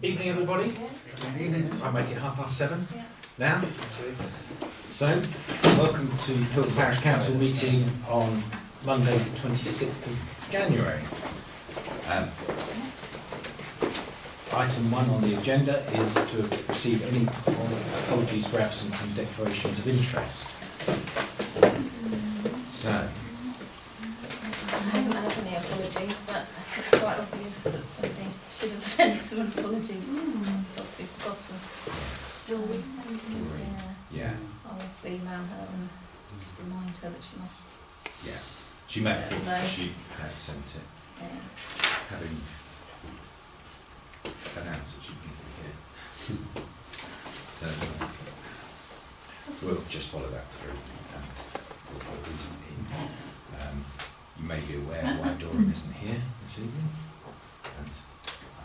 Evening, everybody. I'll make it 7:30 now. So, welcome to Hilton Parish Council meeting on Monday, the 26th of January. Item 1 on the agenda is to receive any apologies for absence and declarations of interest. So, I haven't had any apologies, but it's quite obvious that something should have sent some apologies. It's obviously forgotten. yeah. I'll obviously email her and just remind her that she must. Yeah. She may have Yes, thought no. she had sent it, having announced that she couldn't be here. So, we'll just follow that through. We'll put a reason in. You may be aware why Doreen isn't here this evening, and I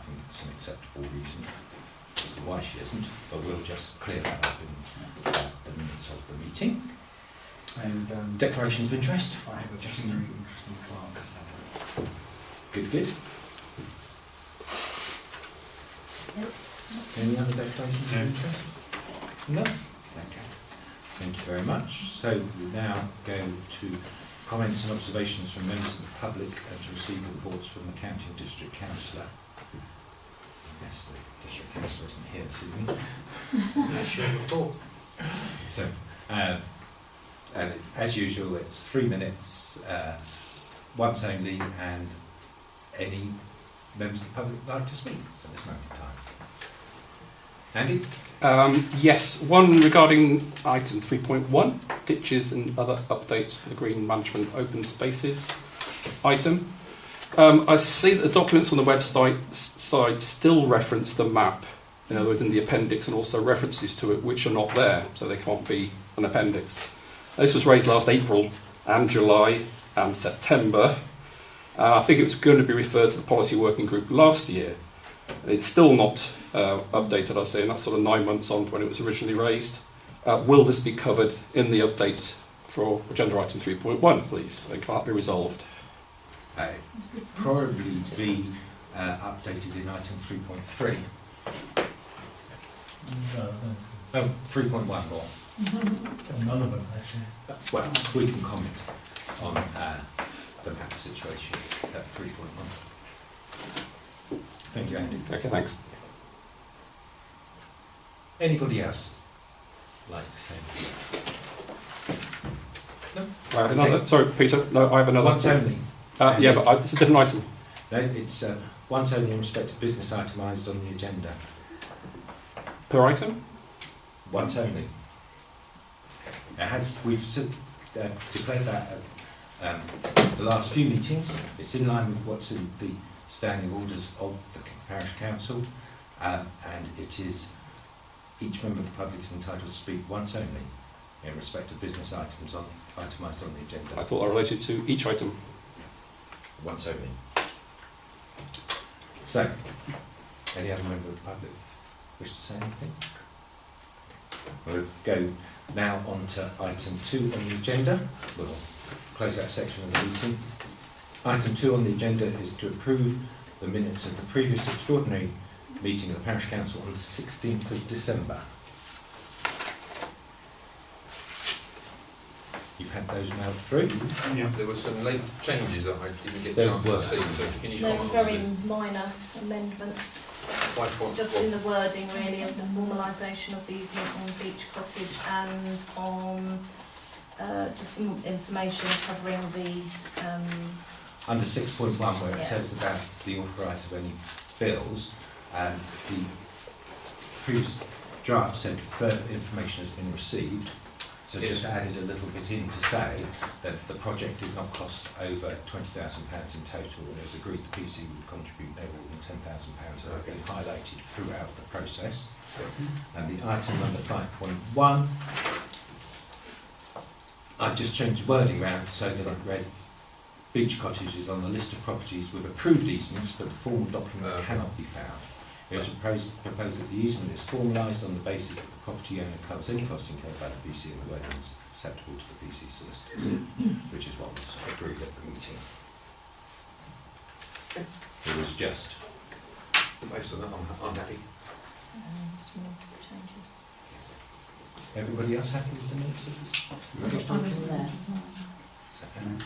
think it's an acceptable reason as to why she isn't, but we'll just clear that up in the minutes of the meeting. And Declarations of interest? I have a just very interesting class. Good, good. Any other declarations of interest? No? Okay. Thank you very much. So we now go to comments and observations from members of the public and to receive reports from the county and district councillor. Yes, the district councillor isn't here this evening. Short report. So, and as usual, it's 3 minutes, once only, and any members of the public would like to speak at this moment in time. Andy? Yes, one regarding item 3.1, ditches and other updates for the green management open spaces item. I see that the documents on the website site still reference the map, in other words, in the appendix, and also references to it which are not there, so they can't be an appendix. This was raised last April and July and September. I think it was going to be referred to the policy working group last year. It's still not updated, I say, and that's sort of 9 months on when it was originally raised. Will this be covered in the updates for agenda item 3.1, please? And can that be resolved? Probably be updated in item 3.3. No, Oh, 3.1 more. none of them actually. Well, we can comment on the map situation at 3.1. Thank you, Andy. Okay, thanks. Anybody else like to say anything? No? I have another. Sorry, Peter. No, I have another. Once only. Yeah, but it's a different item. No, it's once only in respect of business itemised on the agenda. Per item? Once only. We've declared that at the last few meetings. It's in line with what's in the standing orders of the Parish Council, and it is each member of the public is entitled to speak once only in respect of business items itemised on the agenda. I thought that related to each item. Once only. So, any other member of the public wish to say anything? We'll go now on to item 2 on the agenda. We'll close that section of the meeting. Item 2 on the agenda is to approve the minutes of the previous extraordinary meeting of the Parish Council on the 16th of December. You've had those mailed through? Yeah. There were some late changes that I didn't get There a chance were. to see, so can you No, comment on very this? minor amendments, Quite what- just in the wording really of the formalisation of the easement on Beach Cottage and on just some information covering the Under 6.1, where it Yeah. says about the authorise of any bills, the previous draft said further information has been received, so Yes. just added a little bit in to say that the project did not cost over £20,000 in total, and it was agreed the PC would contribute no more than £10,000, so that had been highlighted throughout the process. And the item number 5.1, I've just changed wording around so that it read Beach Cottage is on the list of properties with approved easements, but the formal document cannot be found. It was proposed that the easement is formalised on the basis that the property owner covers any cost incurred by the PC and the wording is acceptable to the PC solicitors, which is what was agreed at the meeting. It was just Based on that, I'm happy. Small changes. Everybody else happy with the minutes of this? I wasn't there. Second.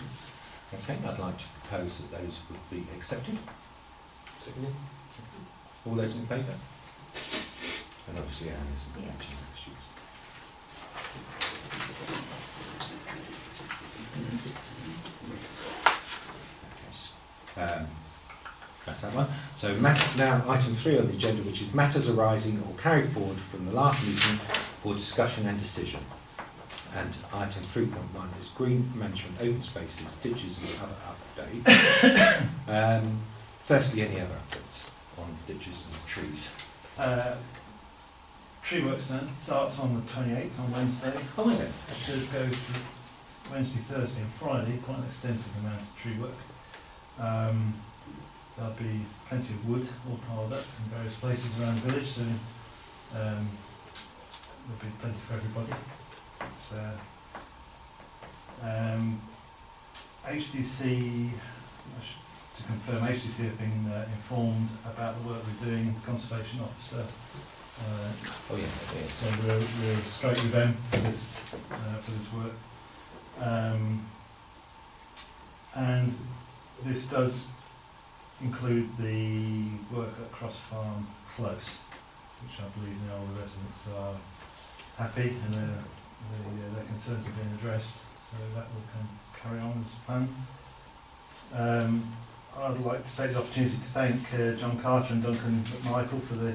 Okay, I'd like to propose that those would be accepted. Second. All those in favour? And obviously Anne isn't Yeah. mentioned issues. Okay, that's that one. So now item 3 on the agenda, which is matters arising or carried forward from the last meeting for discussion and decision. And item 3.1 is green management, open spaces, ditches and other updates. Firstly, any other updates on ditches and trees? Tree work stand starts on the 28th on Wednesday. Oh, is it? It should go through Wednesday, Thursday and Friday, quite an extensive amount of tree work. There'll be plenty of wood all piled up in various places around the village, so there'll be plenty for everybody. It's, HDC, to confirm, HDC have been informed about the work we're doing, Conservation Officer. Oh yeah, it is. So we're straight with them for this work. And this does include the work at Cross Farm Close, which I believe now all the residents are happy and their concerns have been addressed, so that will carry on as planned. I'd like to take the opportunity to thank John Carter and Duncan McMichael for the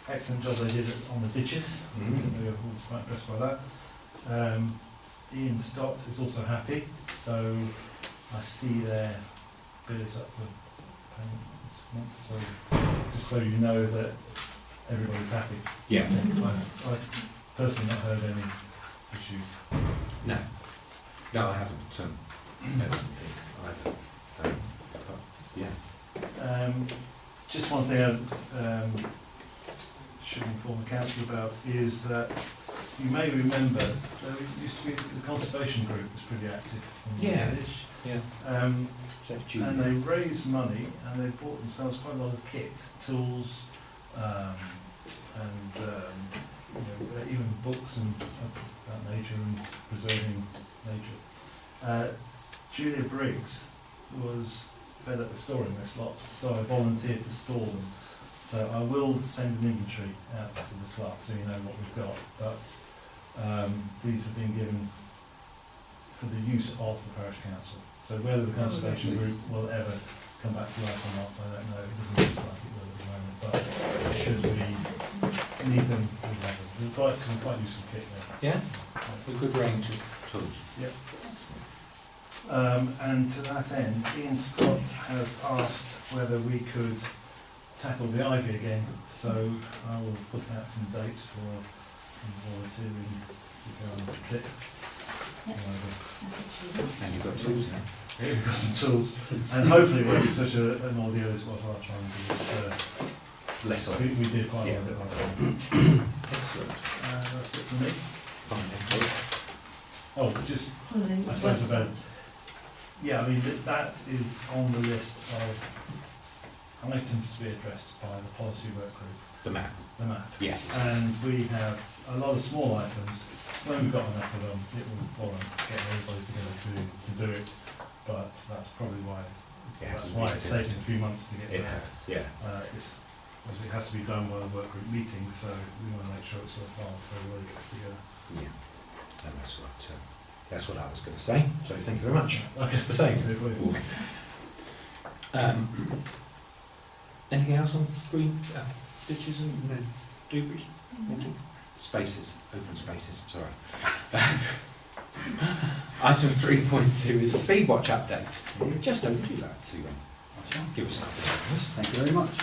excellent job they did on the ditches. We were all quite impressed by that. Ian Stott is also happy, so I see their bill is up for payment this month, so just so you know that everybody's happy. Yeah. I've personally not heard any issues. No. No, I haven't. I don't think either. Yeah. Just one thing I should inform the council about is that you may remember there used to be the conservation group was pretty active in the village. Yeah. And they raised money and they bought themselves quite a lot of kit, tools, and even books and about nature and preserving nature. Julia Briggs was fed up with storing this lot, so I volunteered to store them. So I will send an inventory out to the clerk so you know what we've got, but these have been given for the use of the Parish Council. So whether the Conservation Group will ever come back to life or not, I don't know. It doesn't look like it will at the moment, but should we need them, we have them. There's some quite useful kit there. Yeah? A good range of tools. Yep. And to that end, Ian Scott has asked whether we could tackle the ivy again, so I will put out some dates for some volunteering to go on the clip. And you've got tools now. Yeah, we've got some tools, and hopefully it won't be such an ordeal as it was last time. Less of We did quite a lot of it last time. Excellent. That's it for me. Fine, thank you. Oh, just I suppose about. Yeah, I mean that is on the list of items to be addressed by the policy work group. The map. The map. Yes. And we have a lot of small items. When we've got enough of them, it will follow getting everybody together to do it. But that's probably why. That's why it's taken a few months to get it there. Yeah. Obviously it has to be done by the work group meeting, so we want to make sure it's worthwhile for everybody gets together. Yeah. And that's what I was going to say. So thank you very much for saying. Anything else on green ditches and debris? Spaces, open spaces. Sorry. Item 3.2 is speed watch update. Just over to that to give us an update. Thank you very much.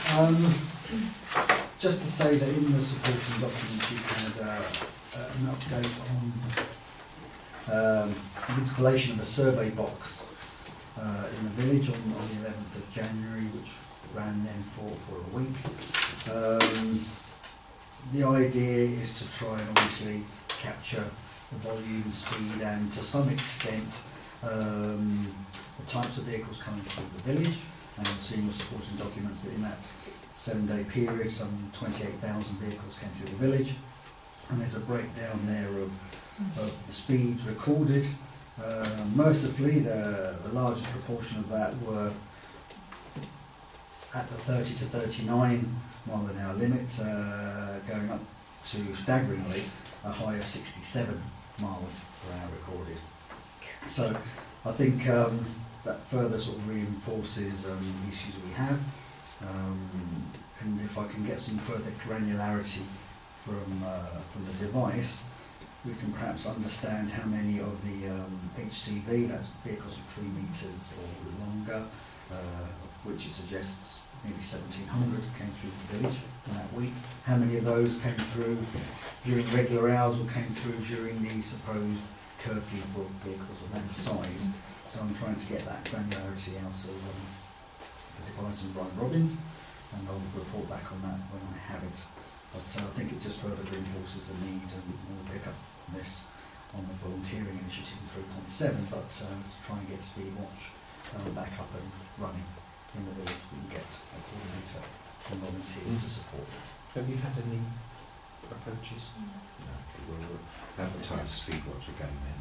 Just to say that in the supporting documents you had an update on the installation of a survey box in the village on the 11th of January, which ran then for a week. The idea is to try and obviously capture the volume, speed, and to some extent the types of vehicles coming through the village. And you'll see in your supporting documents that in that 7-day period, some 28,000 vehicles came through the village, and there's a breakdown there of the speeds recorded. Mercifully, the largest proportion of that were at the 30 to 39 mile an hour limit, going up to staggeringly a high of 67 miles per hour recorded. So I think that further sort of reinforces the issues we have, and if I can get some further granularity from the device, we can perhaps understand how many of the HCV, that's vehicles of 3 metres or longer, which it suggests nearly 1,700 came through the village in that week. How many of those came through during regular hours or came through during the supposed curfew for vehicles of that size? So I'm trying to get that granularity out of the device and Brian Robbins, and I'll report back on that when I have it. But I think it just further reinforces the need, and we'll pick up on this on the volunteering initiative 3.7, but to try and get Speedwatch back up and running in the village. We can get a coordinator and volunteers to support. Have you had any approaches? No. We'll advertise Speedwatch again then.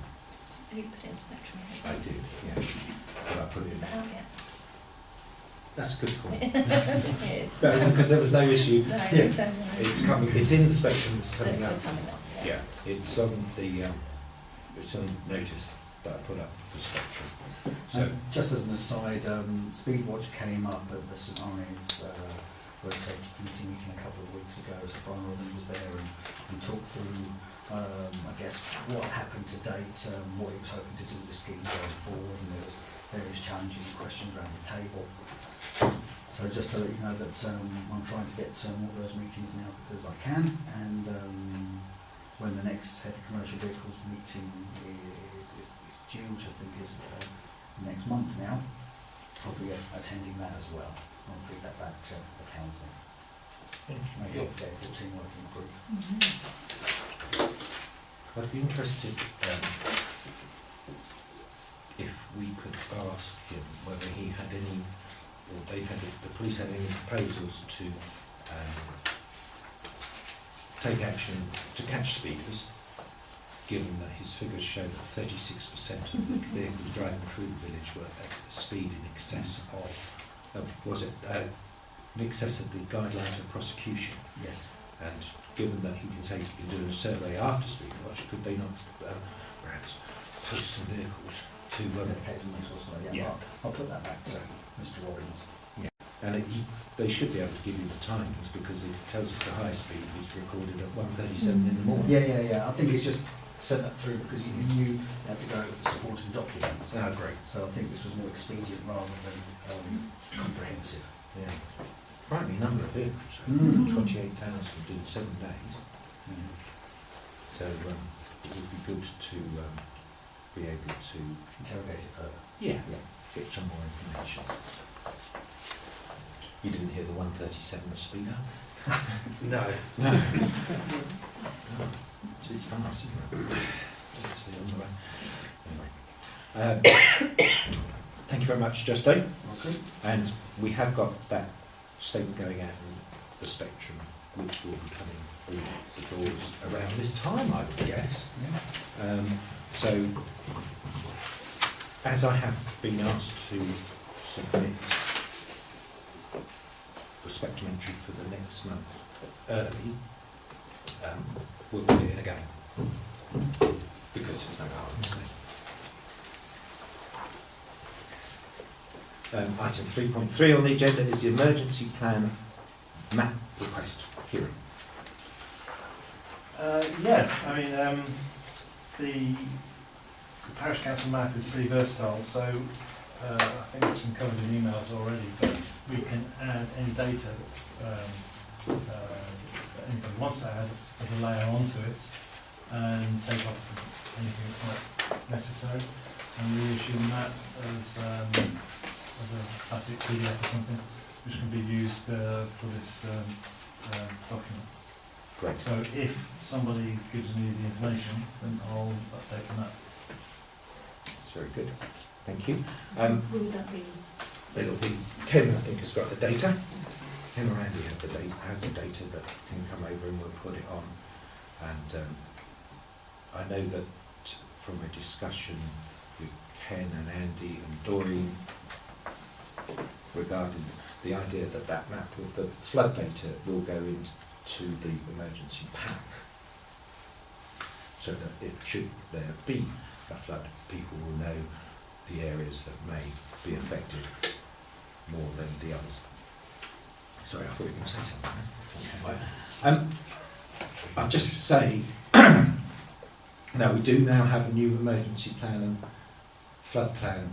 Have you put it in Spectrum? I did, yeah. But I put it Is in. that out yet? That's a good point. It is. No, because there was no issue. No, Yeah. don't worry. It's coming. It's in the Spectrum. It's coming It's up. coming up, Yeah, it's on the it's on notice that I put up the Spectrum. So Just as an aside, Speedwatch came up at the St Ives road safety committee meeting a couple of weeks ago, so Brian Robbins was there and talked through, I guess, what happened to date, what he was hoping to do with the scheme going forward, and there was various challenges and questions around the table. So just to let you know that I'm trying to get all those meetings now because I can, and when the next heavy commercial vehicles meeting is due, which I think is next month now, I'll be attending that as well. I'll feed that back to the council. Maybe I'll get a full team working group. I'd be interested if we could ask him whether he had any, or the police had any proposals to take action to catch speeders, given that his figures show that 36% of the vehicles driving through the village were at a speed in excess of, in excess of the guidelines of prosecution. Yes. And given that he can say he can do a survey after Speedwatch, could they not perhaps post some vehicles to Yeah. I'll put that back to Mr. Robbins. Yeah, and they should be able to give you the timings because it tells us the highest speed was recorded at 1:37 in the morning. Yeah. I think he's just sent that through because you knew you had to go with the supporting documents. Ah, great. So I think this was more expedient rather than comprehensive. Yeah. Frightening number of vehicles. 28,000 in 7 days. So it would be good to be able to Interrogate it further. get some more information. You didn't hear the 1:37 speeder? No. No. It's fast, isn't it? Obviously on the way. Anyway. Thank you very much, Justine. Okay. And we have got that statement going out in the Spectrum, which will be coming through the doors around this time, I would guess. Yeah. So, as I have been asked to submit the Spectrum entry for the next month early, we'll put it in again, because there's no harm, is there? Item 3.3 on the agenda is the emergency plan map request. Kieran. The Parish Council map is pretty versatile, so I think it's been covered in emails already, but we can add any data that anybody wants to add as a layer onto it and take off anything that's not necessary and reissue the map as a static PDF or something which can be used for this document. Great. So if somebody gives me the information, then I'll update the map. That's very good. Thank you. Will that be? It'll be Kim, I think, has got the data. Kim or Andy have has the data that can come over, and we'll put it on. And I know that from a discussion with Ken and Andy and Doreen regarding the idea that that map of the flood data will go into the emergency pack, so that if should there be a flood, people will know the areas that may be affected more than the others. Sorry, I thought you were going to say something. I'll just say, now we do now have a new emergency plan and flood plan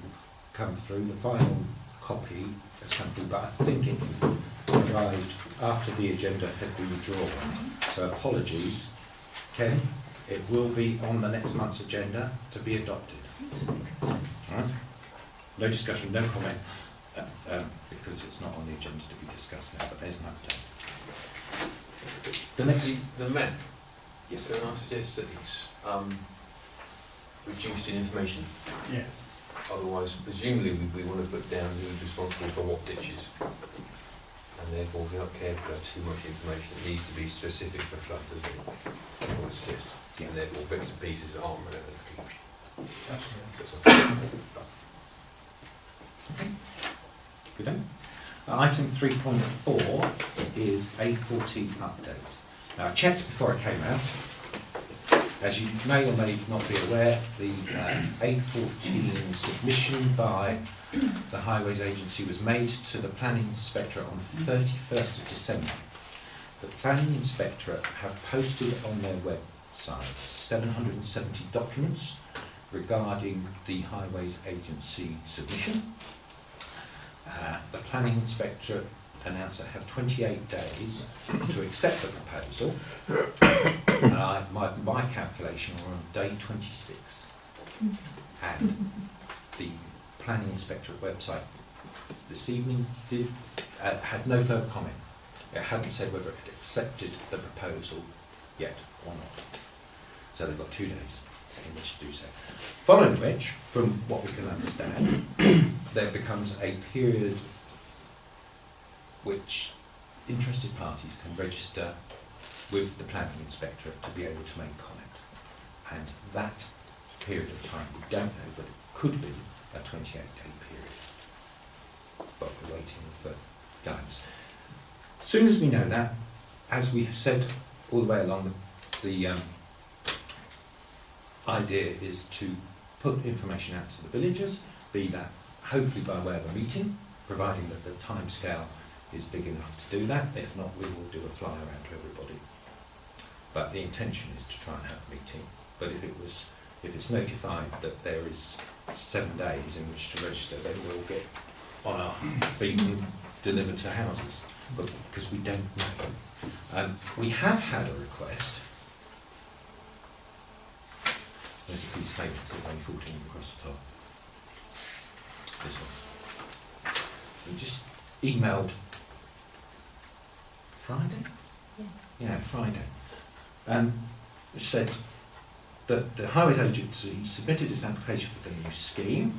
come through. The final copy has come through, but I think it arrived after the agenda had been withdrawn. So apologies, Ken. It will be on the next month's agenda to be adopted. All right? No discussion, no comment, because it's not on the agenda to be discussed now, but there's an update. The next... The map, Yes, so I suggest that it's reduced in information. Yes. Otherwise, presumably, we want to put down who's responsible for what ditches. And therefore, if we're not careful about too much information, it needs to be specific for flood, doesn't it? Or it's just, and therefore, bits and pieces aren't relevant. Absolutely. Good day. Item 3.4 is A14 update. Now, I checked before I came out. As you may or may not be aware, the A14 submission by the Highways Agency was made to the Planning Inspectorate on the 31st of December. The Planning Inspectorate have posted on their website 770 documents regarding the Highways Agency submission. The Planning Inspectorate announced they have 28 days to accept the proposal. My calculation are on day 26. And the Planning Inspectorate website this evening had no further comment. It hadn't said whether it had accepted the proposal yet or not. So they've got 2 days in which to do so. Following which, from what we can understand, there becomes a period which interested parties can register with the Planning Inspectorate to be able to make comment. And that period of time, we don't know, but it could be a 28-day period. But we're waiting for guidance. As soon as we know that, as we have said all the way along, the idea is to put information out to the villagers, be that hopefully by way of a meeting, providing that the timescale is big enough to do that. If not, we will do a flyer out to everybody. But the intention is to try and have a meeting. But if it's notified that there is 7 days in which to register, then we'll get on our feet and deliver to houses. But because we don't know. We have had a request. There's a piece of paper that says A14 across the top. This one. We just emailed Friday? Yeah, Friday. Which said that the Highways Agency submitted its application for the new scheme.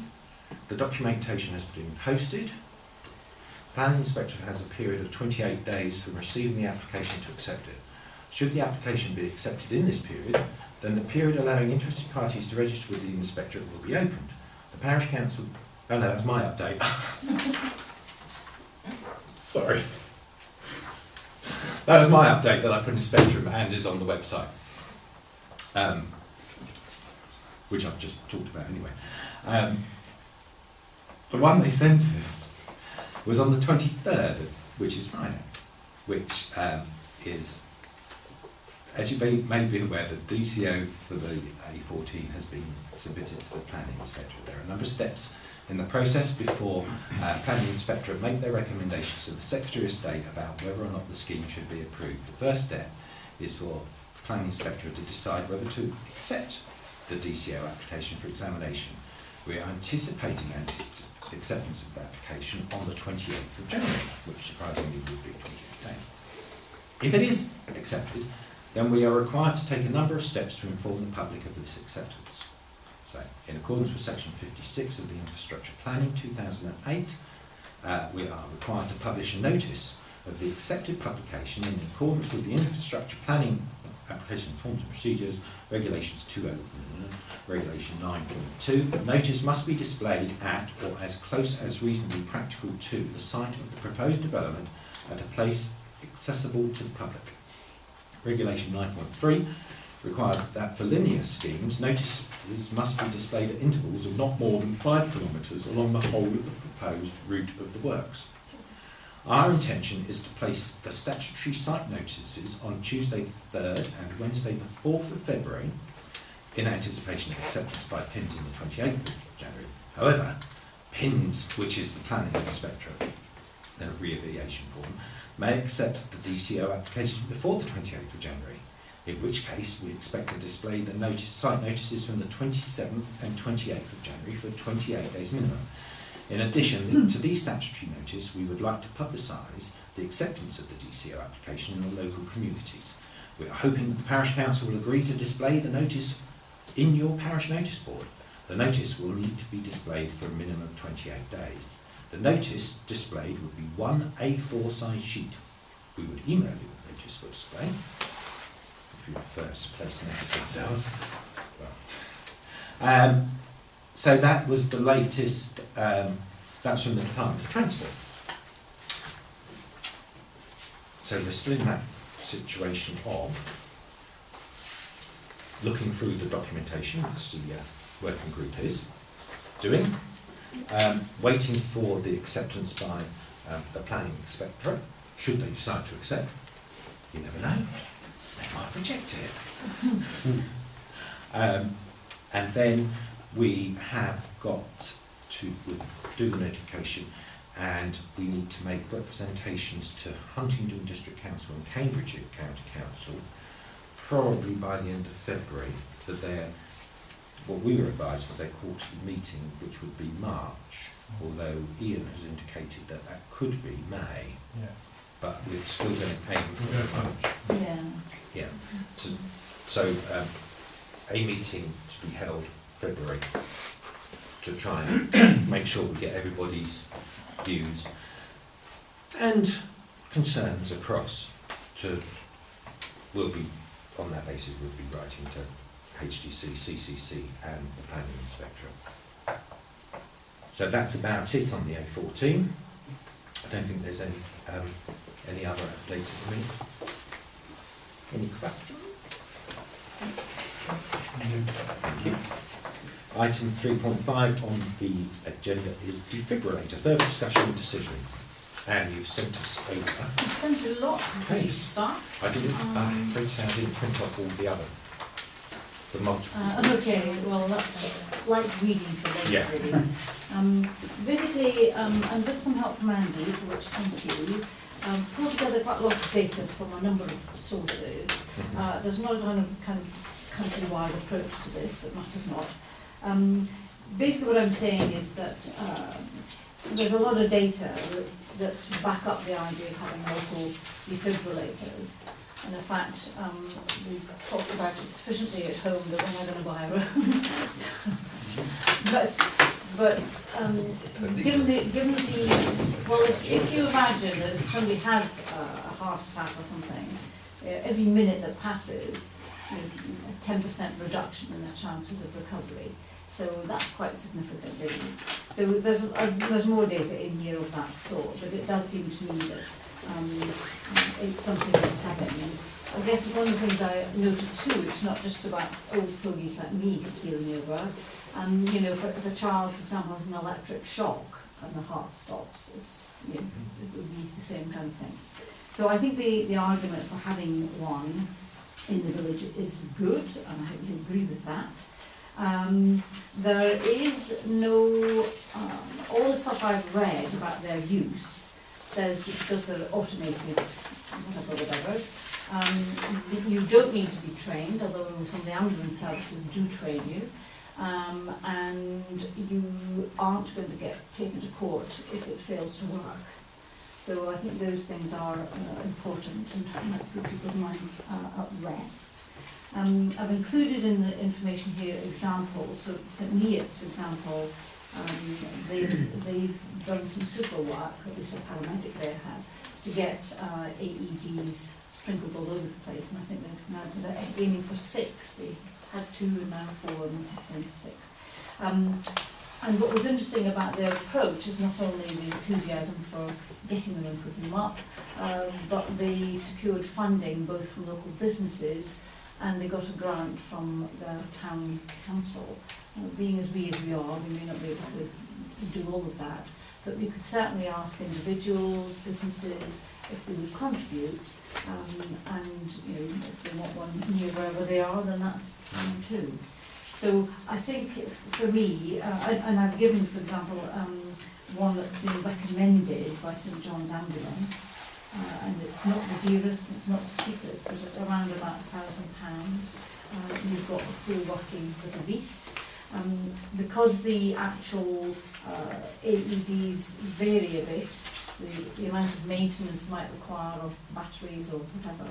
The documentation has been posted. Planning Inspectorate has a period of 28 days from receiving the application to accept it. Should the application be accepted in this period, then the period allowing interested parties to register with the Inspectorate will be opened. The Parish Council... Oh no, that's my update. Sorry. That was my update that I put in Spectrum and is on the website. Which I've just talked about anyway. The one they sent us was on the 23rd, which is Friday, which is, as you may be aware, the DCO for the A14 has been submitted to the Planning Inspectorate. There are a number of steps in the process before Planning Inspectorate make their recommendations to the Secretary of State about whether or not the scheme should be approved. The first step is for the Planning Inspectorate to decide whether to accept the DCO application for examination. We are anticipating acceptance of the application on the 28th of January, which surprisingly would be 28 days. If it is accepted, then we are required to take a number of steps to inform the public of this acceptance. So, in accordance with Section 56 of the Infrastructure Planning 2008, we are required to publish a notice of the accepted publication in accordance with the infrastructure planning application forms and procedures, regulations 2.0, regulation 9.2. The notice must be displayed at or as close as reasonably practical to the site of the proposed development at a place accessible to the public. Regulation 9.3 requires that for linear schemes, notices must be displayed at intervals of not more than 5 kilometres along the whole of the proposed route of the works. Our intention is to place the statutory site notices on Tuesday the 3rd and Wednesday the 4th of February in anticipation of acceptance by PINS on the 28th of January. However, PINS, which is the planning inspector, their abbreviation form, may accept the DCO application before the 28th of January, in which case we expect to display the site notices from the 27th and 28th of January for 28 days minimum. In addition to these statutory notice, we would like to publicise the acceptance of the DCO application in the local communities. We are hoping that the Parish Council will agree to display the notice in your parish notice board. The notice will need to be displayed for a minimum of 28 days. The notice displayed would be one A4 size sheet. We would email you the notice for display, if you prefer to place the notice themselves. Well, so that was the latest, that's from the Department of Transport. So we're still in that situation of looking through the documentation, which the working group is doing, waiting for the acceptance by the planning inspectorate, should they decide to accept. You never know, they might reject it. And then we have got to do the notification, and we need to make representations to Huntingdon District Council and Cambridgeshire County Council, probably by the end of February, that what we were advised was their quarterly meeting, which would be March, although Ian has indicated that that could be May. Yes. But we're still going to aim for March. Yeah. Yeah. So a meeting to be held February to try and make sure we get everybody's views and concerns across to, we'll be, on that basis, we'll be writing to HDC, CCC and the planning inspectorate. So that's about it on the A14. I don't think there's any other updates at the minute. Any questions? Thank you. Item 3.5 on the agenda is defibrillator, further discussion and decision. And you've sent us over. I've sent a lot of Okay. new stuff. I didn't, I'm afraid to say I didn't print off all the other, the multiple. Okay, well that's like reading for Yeah. later really. Basically, and with some help from Andy, for which thank you, pulled together quite a lot of data from a number of sources. There's not a kind of countrywide approach to this, but matters not. Basically what I'm saying is that there's a lot of data that back up the idea of having local defibrillators. And in fact, we've talked about it sufficiently at home that we're not going to buy our own. but given the well, if you imagine that if somebody has a heart attack or something, every minute that passes, a 10% reduction in their chances of recovery. So that's quite significant, really. So there's more data in here of that sort, but it does seem to me that it's something worth having. And I guess one of the things I noted too, it's not just about old fogies like me keeling over. If a child, for example, has an electric shock and the heart stops, it would be the same kind of thing. So I think the argument for having one in the village is good, and I hope you agree with that. There is no, all the stuff I've read about their use says it's because they're automated, whatever, you don't need to be trained, although some of the ambulance services do train you, and you aren't going to get taken to court if it fails to work. So I think those things are important and might put people's minds at rest. I've included in the information here examples. So St Neots, for example, they've done some super work, at least a paramedic there has, to get AEDs sprinkled all over the place, and I think they're aiming for 6. They had 2 and now 4 and then 6. And what was interesting about their approach is not only the enthusiasm for getting them and putting them up, but they secured funding both from local businesses, and they got a grant from the town council. Being as we are, we may not be able to do all of that, but we could certainly ask individuals, businesses, if they would contribute, and if they want one near wherever they are, then that's fine too. So I think for me, and I've given, for example, one that's been recommended by St John's Ambulance, and it's not the dearest, it's not the cheapest, but it's around about £1,000. You've got the full working for the beast. Because the actual AEDs vary a bit, the amount of maintenance might require of batteries or whatever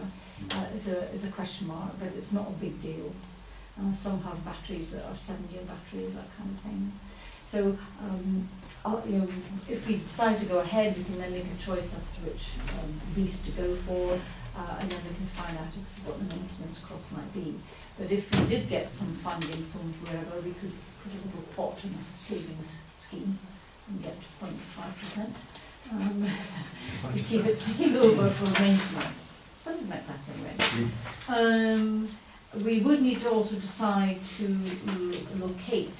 is a question mark, but it's not a big deal. Some have batteries that are 7-year batteries, that kind of thing. So, if we decide to go ahead, we can then make a choice as to which beast to go for, and then we can find out what the maintenance cost might be. But if we did get some funding from wherever, we could put a little pot in a savings scheme and get 0.5% to keep it over for maintenance. Something like that anyway. We would need to also decide to locate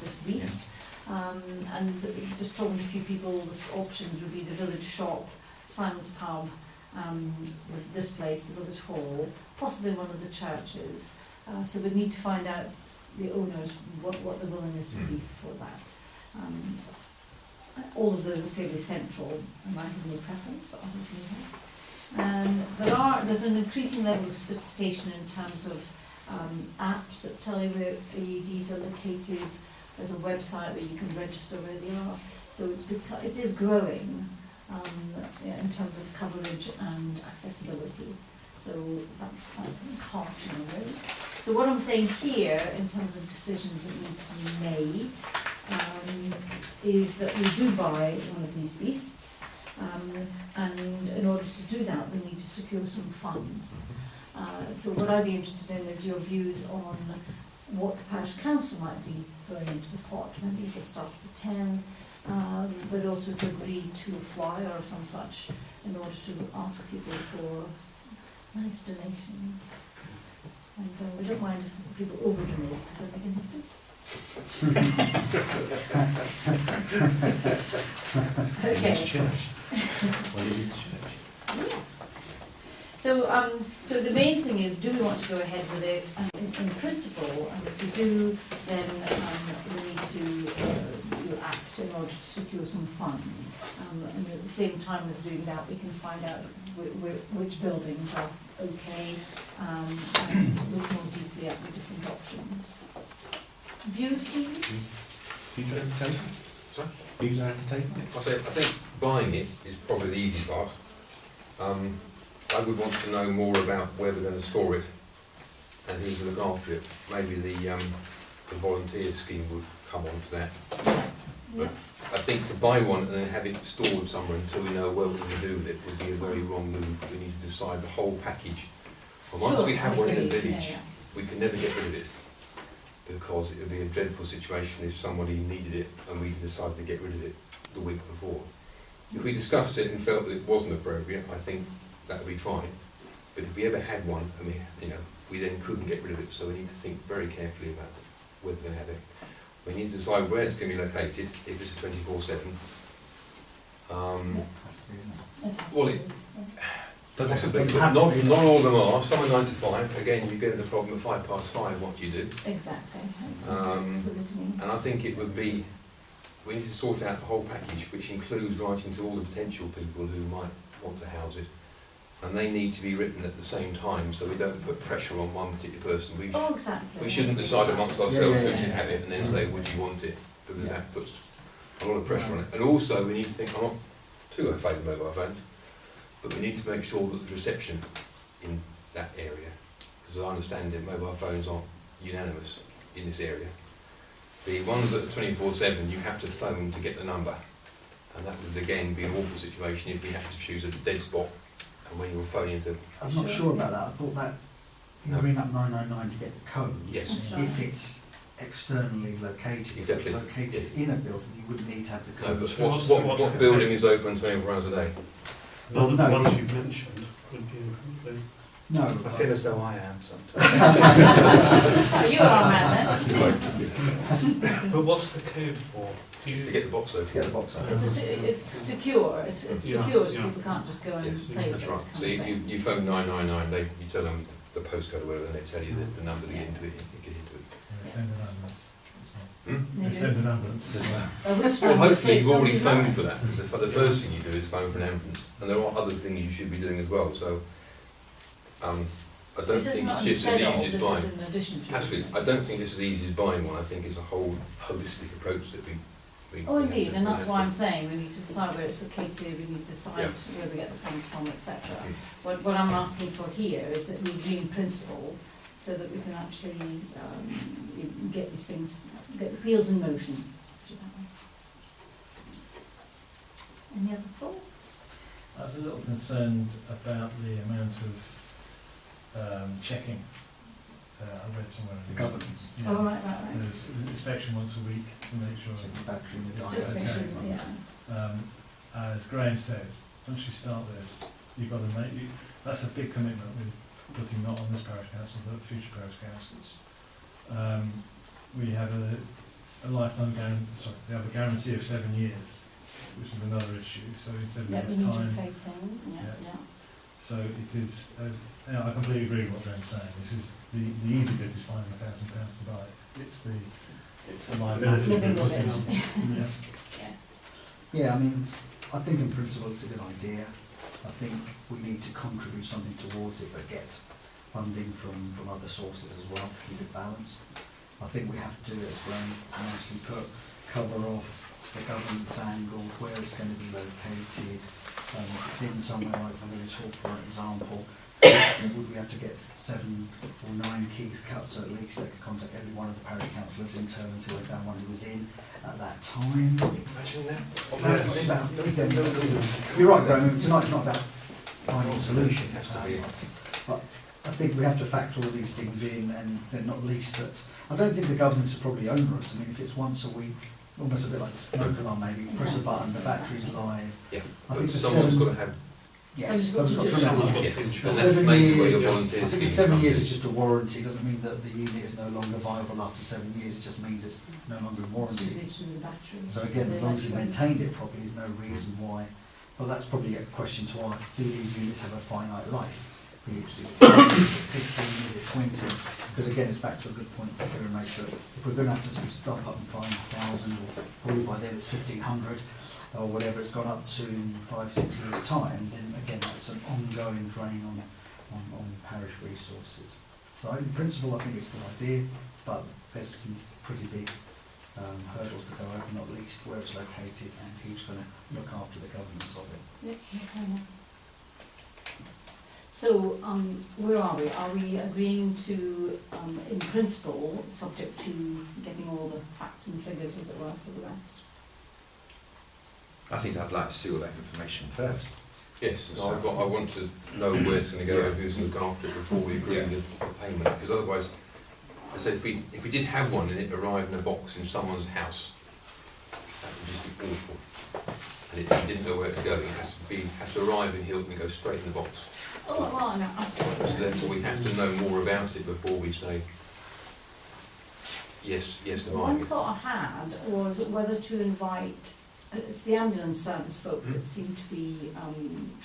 this beast. And just talking to a few people, the options would be the village shop, Simon's pub, with this place, the village hall, possibly one of the churches. So we'd need to find out the owners what the willingness would be for that. All of those are fairly central, and I have no preference, but others may have. There's an increasing level of sophistication in terms of apps that tell you where AEDs are located. There's a website where you can register where they are. So it is growing in terms of coverage and accessibility. So that's quite heartening, really. So what I'm saying here, in terms of decisions that need to be made, is that we do buy one of these beasts. And in order to do that, we need to secure some funds. So what I'd be interested in is your views on what the Parish Council might be throwing into the pot. Maybe it's a start of 10, but also to agree to a flyer or some such in order to ask people for nice donation. And we don't mind if people over-donate, because then they can okay. Church. Well, you need church. Yeah. So the main thing is, do we want to go ahead with it? And in principle, and if we do, then we need to act in order to secure some funds. And at the same time as doing that, we can find out which buildings are okay, and look more deeply at the different options. Views, please? Views are entertaining. Sorry? Views are entertaining. I think buying it is probably the easy part. I would want to know more about where we're going to store it and who's going to look after it. Maybe the volunteer scheme would come on to that. But I think to buy one and then have it stored somewhere until we know what we're going to do with it would be a very wrong move. We need to decide the whole package. And once we have one in a village, we can never get rid of it, because it would be a dreadful situation if somebody needed it and we decided to get rid of it the week before. If we discussed it and felt that it wasn't appropriate, I think that would be fine. But if we ever had one and we then couldn't get rid of it, so we need to think very carefully about whether we're going to have it. We need to decide where it's going to be located, if it's a 24/7. Well, it possibly, but not all of them are. Some are 9 to 5. Again, you get in the problem at 5:05. What do you do? Exactly. And I think it would be, we need to sort out the whole package, which includes writing to all the potential people who might want to house it. And they need to be written at the same time, so we don't put pressure on one particular person. Exactly. We shouldn't decide amongst ourselves who should have it and then say, would you want it? Because that puts a lot of pressure on it. And also, we need to think, I'm not too in favour of mobile phones, but we need to make sure that the reception in that area, because I understand that mobile phones aren't unanimous in this area. The ones that are 24/7, you have to phone to get the number. And that would again be an awful situation if we had to choose a dead spot, and when you were phoning to... I'm not sure about that. I thought that you No. ring up 999 to get the code. Yes. That's right. If it's externally located, Exactly. located Yes. in a building, you wouldn't need to have the No, code. but what building is open 24 hours a day? Well, no. The ones you've mentioned would be incomplete. No. I feel as though I am sometimes. Oh, you are a man then. But what's the code for? Do Just to you, get the box To open. get the box open. It's secure, it's Yeah, secure, so yeah. people can't just go and Yes, play with that's it. right. So you phone 999, you tell them the postcode or whatever, and they tell you the number to get into it, you get into it. Yeah, send an ambulance. Hmm? They They do. send an ambulance. Which Well, number hopefully says you've already somebody's phoned right. for that. So the first thing you do is phone for an ambulance, and there are other things you should be doing as well. So I don't This is think not it's just as instead of, easy as this buying. is in addition to. Absolutely, I don't think it's as easy as buying one. I think it's a whole holistic approach that we Oh, we have indeed, to- and we that's have why to- I'm saying we need to decide where it's located, we need to decide Yeah. where we get the funds from, etc. Mm. What I'm asking for here is that we agree in principle so that we can actually get these things, get the wheels in motion. Put it that way. Any other thoughts? I was a little concerned about the amount of checking. I read somewhere in The governance. Yeah. Oh, right. There's an inspection once a week to make sure. Check the battery and the Just make sure, diode. yeah. As Graham says, once you start this, you've got to that's a big commitment with putting not on this parish council but future parish councils. We have a lifetime guarantee, we have a guarantee of 7 years, which is another issue. So in 7 Yeah, we years' need to time, play thing, yeah. so it is. I completely agree with what Graham's saying. This is the easy bit is finding £1,000 to buy it. It's the liability. Living with it. Yeah. Yeah, I mean, I think in principle it's a good idea. I think we need to contribute something towards it, but get funding from other sources as well to keep it balanced. I think we have to, as Graham nicely put, cover off the governance angle, where it's going to be located. If it's in somewhere like the village hall, for example, would we have to get 7 or 9 keys cut, so at least they could contact every one of the parish councillors in turn until they found one who was in at that time. Imagine that. You're right, Graham, tonight's not about finding a solution. Has to be. But I think we have to factor all these things in, and then not least that, I don't think the governance are probably onerous. I mean, if it's once a week, almost a bit like a smoke alarm maybe, press a button, the battery's live. Yeah, I but think the someone's 7 got to have... Yes, Someone's got to someone's got to do remember. Yes, The and The that's 7 mainly where years, your I volunteers think the can 7 come years in. is just a warranty, doesn't mean that the unit is no longer viable after 7 years, it just means it's no longer in warranty. Usage of the battery. So again, as long as you maintained it properly, there's no reason why. Well, that's probably a question to ask, do these units have a finite life? Is it 10, is it 15, is it 20? Because again, it's back to a good point that Kieran makes, that if we're going to have to stop up and find 1,000, or probably by then it's 1,500, or whatever it's gone up to in 5-6 years' time, then again, that's an ongoing drain on parish resources. So in principle, I think it's a good idea, but there's some pretty big hurdles to go over, not least where it's located and who's going to look after the governance of it. Yep, okay, yeah. So, where are we? Are we agreeing to, in principle, subject to getting all the facts and figures as it were for the rest? I think I'd like to see all that information first. Yes, no, I want to know where it's going to go Yeah. and who's going to look after it before we agree Yeah. the payment, because otherwise, I said, if we did have one and it arrived in a box in someone's house, that would just be awful. And it didn't know where to go, it has to arrive in Hilton and go straight in the box. Oh, well, no, absolutely. So therefore we have to know more about it before we say yes to buying One it. thought I had was whether to invite, it's the ambulance service folk that seem to be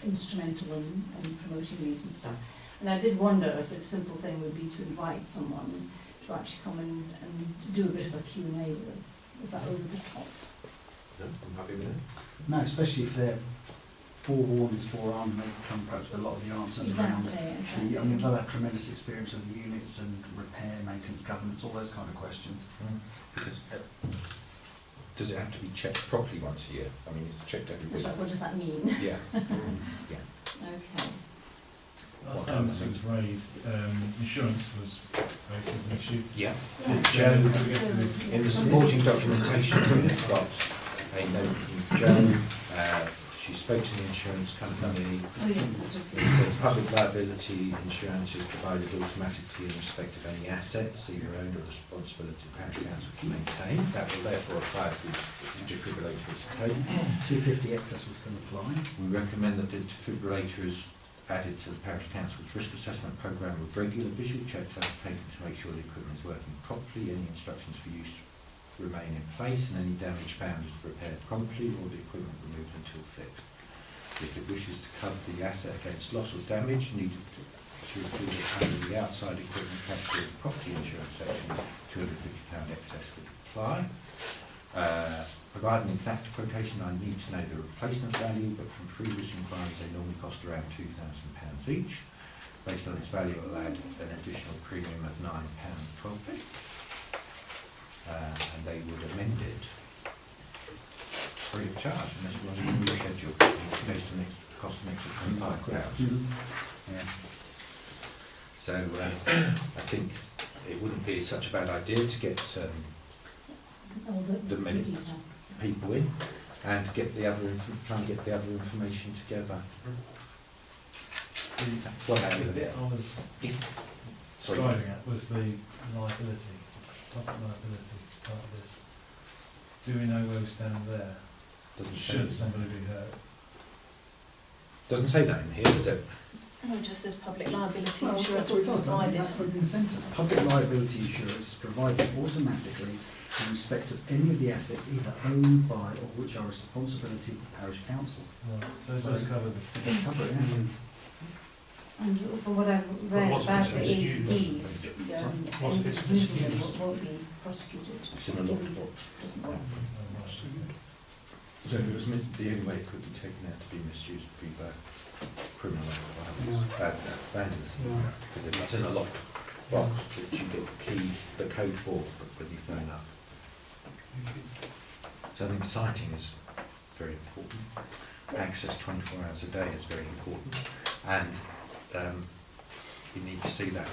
instrumental in promoting these and stuff. And I did wonder if the simple thing would be to invite someone to actually come and do a bit of a Q&A with us. Is that over the top? No, I'm happy with that. No, especially if they're forewarned, is forearmed, they come perhaps with a lot of the answers around it. Exactly. I mean, they'll have tremendous experience of the units and repair, maintenance, governance, all those kind of questions. Because, does it have to be checked properly once a year? I mean, it's checked every week. What does that mean? Yeah. Okay. Last time this was raised, insurance was raised as an issue. Yeah. Did we get to In the supporting documentation, we've got a note from Joe. She spoke to the insurance company. Oh, yes, It said public liability insurance is provided automatically in respect of any assets either owned or the responsibility of the parish council to maintain. That will therefore apply to the defibrillator as a code. 250 excess was going to apply. We recommend that the defibrillator is added to the parish council's risk assessment programme with regular visual checks undertaken to make sure the equipment is working properly, any instructions for use remain in place, and any damage found is repaired promptly or the equipment removed until fixed. If it wishes to cover the asset against loss or damage, needed to include it under the outside equipment category of the property insurance section, £250 excess would apply. Provide an exact quotation. I need to know the replacement value, but from previous inquiries they normally cost around £2,000 each. Based on its value, I'll add an additional premium of £9.12. And they would amend it free of charge unless you want to reschedule, in which case it costs an extra £25. Yeah. So I think it wouldn't be such a bad idea to get the medical people in and get the other try and get the other information together. What The bit I was Sorry. driving at was the liability, public liability part of this. Do we know where we stand there? Should somebody be hurt? Doesn't say that in here, does it? No, it just says public liability Well, insurance that's what it does. provided. That's what it says. Public liability insurance is provided automatically in respect of any of the assets either owned by or which are responsibility of the parish council. Right, so it does cover this. They cover it, yeah. And for whatever read what's about if the it's used? AEDs, What's if it's usually misused? won't be prosecuted. It's in a lot of books. Doesn't work. So it was meant the only way it could be taken out to be misused would be by criminal violence, vandalism, because it's in a locked box which you get the code for when you phone up. So I think sighting is very important. Access 24 hours a day is very important, and you need to see that.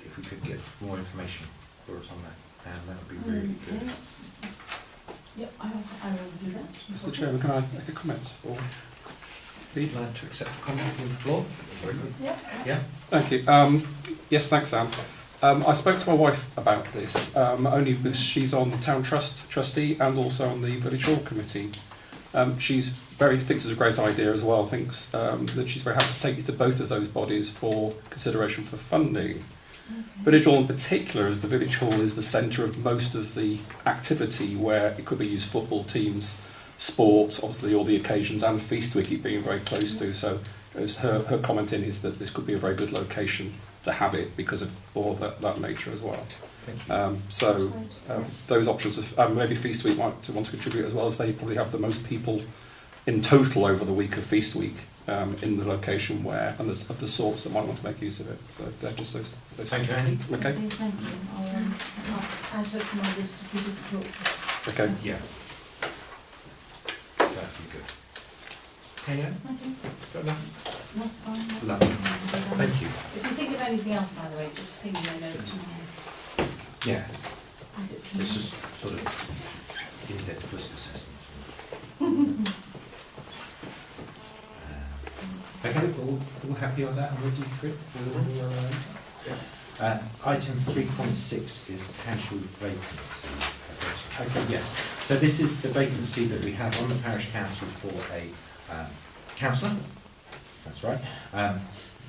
If we could get more information for us on that, and that would be really good. Yep, I will do that. Mr. Chairman, can I make a comment? Or We'd like to accept a comment from the floor. Very good. Yep. Yeah. Thank you. Yes, thanks, Sam. I spoke to my wife about this, only because she's on the town trustee and also on the village hall committee. She's thinks it's a great idea as well. Thinks that she's very happy to take you to both of those bodies for consideration for funding. Village hall in particular, as the village hall is the centre of most of the activity, where it could be used football teams, sports, obviously all the occasions, and Feast we keep being very close to. So as her comment in is that this could be a very good location to have it because of all that nature as well. Those options, maybe Feast Week might want to contribute as well, as they probably have the most people in total over the week of Feast Week in the location where, and of the sorts that might want to make use of it. So they're just those Thank you, Andy. Okay. Thank you. I'll add her to my list of people to talk to. Okay. Yeah. That'd be good. Okay, yeah. Thank you. Got enough? That's fine. Lovely. Thank Thank you. If you think of anything else, by the way, just ping me a note and Yeah, I'll add it to this me. is sort of in-depth risk assessment. Okay, all happy on that and ready for it? Item 3.6 is casual vacancy. Okay, yes. So this is the vacancy that we have on the parish council for a councillor. That's right.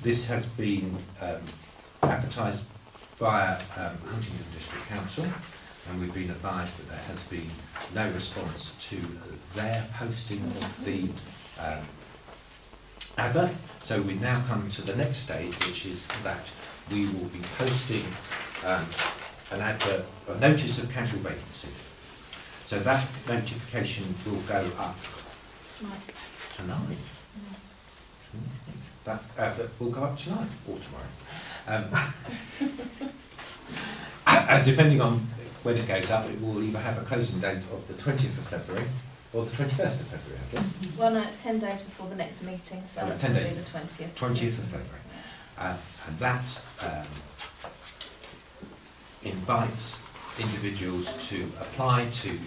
This has been advertised via Huntingdon District Council, and we've been advised that there has been no response to their posting of the advert. So we now come to the next stage, which is that we will be posting an advert, a notice of casual vacancy. So that notification will go up tonight. That advert will go up tonight or tomorrow. And depending on when it goes up, it will either have a closing date of the 20th of February or the 21st of February, I guess. Well, no, it's 10 days before the next meeting, so Oh, it's 10 going to days. be the 20th. 20th of February. And that invites individuals to apply to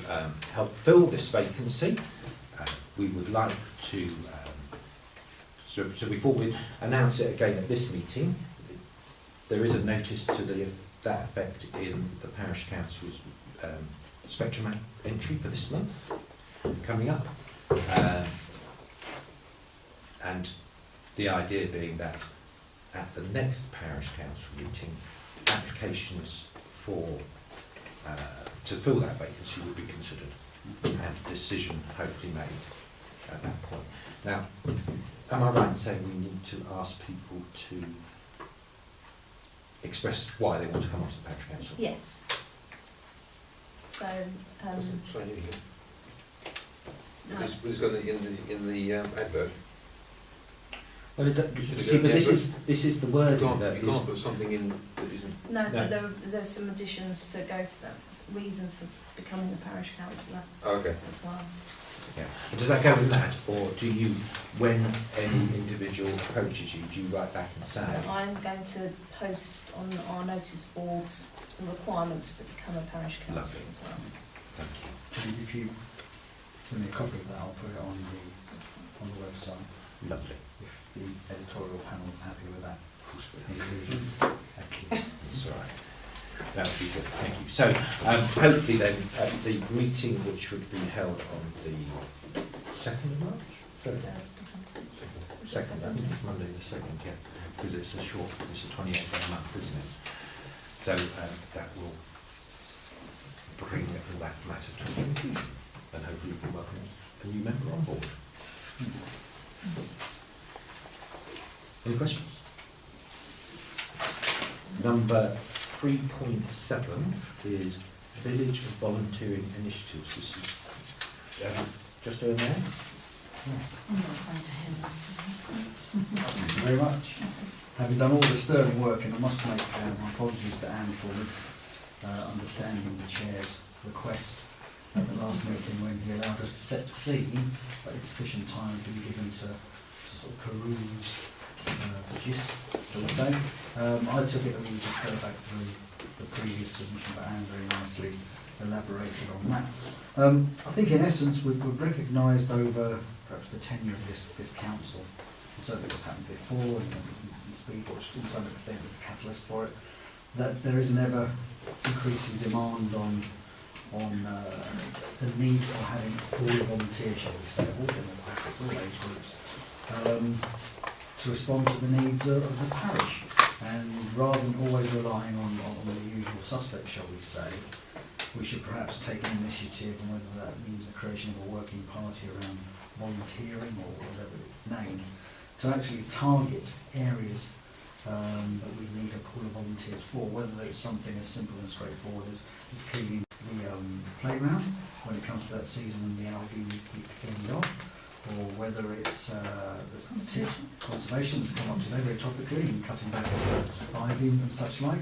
help fill this vacancy. We would like to, so before we announce it again at this meeting, there is a notice to that effect in the Parish Council's spectrum entry for this month coming up. And the idea being that at the next Parish Council meeting, applications for to fill that vacancy would be considered and a decision hopefully made at that point. Now, am I right in saying we need to ask people to express why they want to come onto the Parish Council? Yes. So, Sorry, you no. It's got in the advert. Well, You should see, have but done this is the wording that You is. can't put something in that isn't. No, No. but there's some additions to go to that, reasons for becoming a parish councillor Oh, okay. as well. Yeah. And does that go in that, or do you, when any individual approaches you, do you write back and say? I'm going to post on our notice boards the requirements to become a parish councillor Lovely. as well. Thank you. And if you send me a copy of that, I'll put it on the website. Lovely. If the editorial panel is happy with that. Of course we inclusion. Thank you. That's all right. That would be good. Thank you. So hopefully then the meeting, which would be held on the 2nd of March? Third? Second, I think it's Monday the 2nd, yeah, because it's a short, it's the 28th of the month, isn't it? So that will bring all that matter to a conclusion, and hopefully we can welcome a new member on board. Any questions? Number 3.7 is Village Volunteering Initiatives. This is just over there. Yes. I'm not going to him. Thank you very much. Having done all the sterling work, and I must make my apologies to Anne for misunderstanding the Chair's request at the last meeting when he allowed us to set the scene, but insufficient time has been given to sort of peruse the gist, shall we say. I took it that we would just go back through the previous submission, but Anne very nicely elaborated on that. I think in essence we've recognised over perhaps the tenure of this council, and certainly what's happened before, and Speedwatch to some extent is a catalyst for it, that there is an ever increasing demand on the need for having all volunteers, shall we say, all demographic, all age groups, to respond to the needs of the parish. And rather than always relying on the usual suspects, shall we say, we should perhaps take an initiative, and whether that means the creation of a working party around volunteering or whatever it's named, to actually target areas that we need a pool of volunteers for, whether it's something as simple and straightforward as cleaning the playground when it comes to that season when the algae needs to be cleaned off, or whether it's the conservation that's come up today very topically and cutting back on ivy and such like,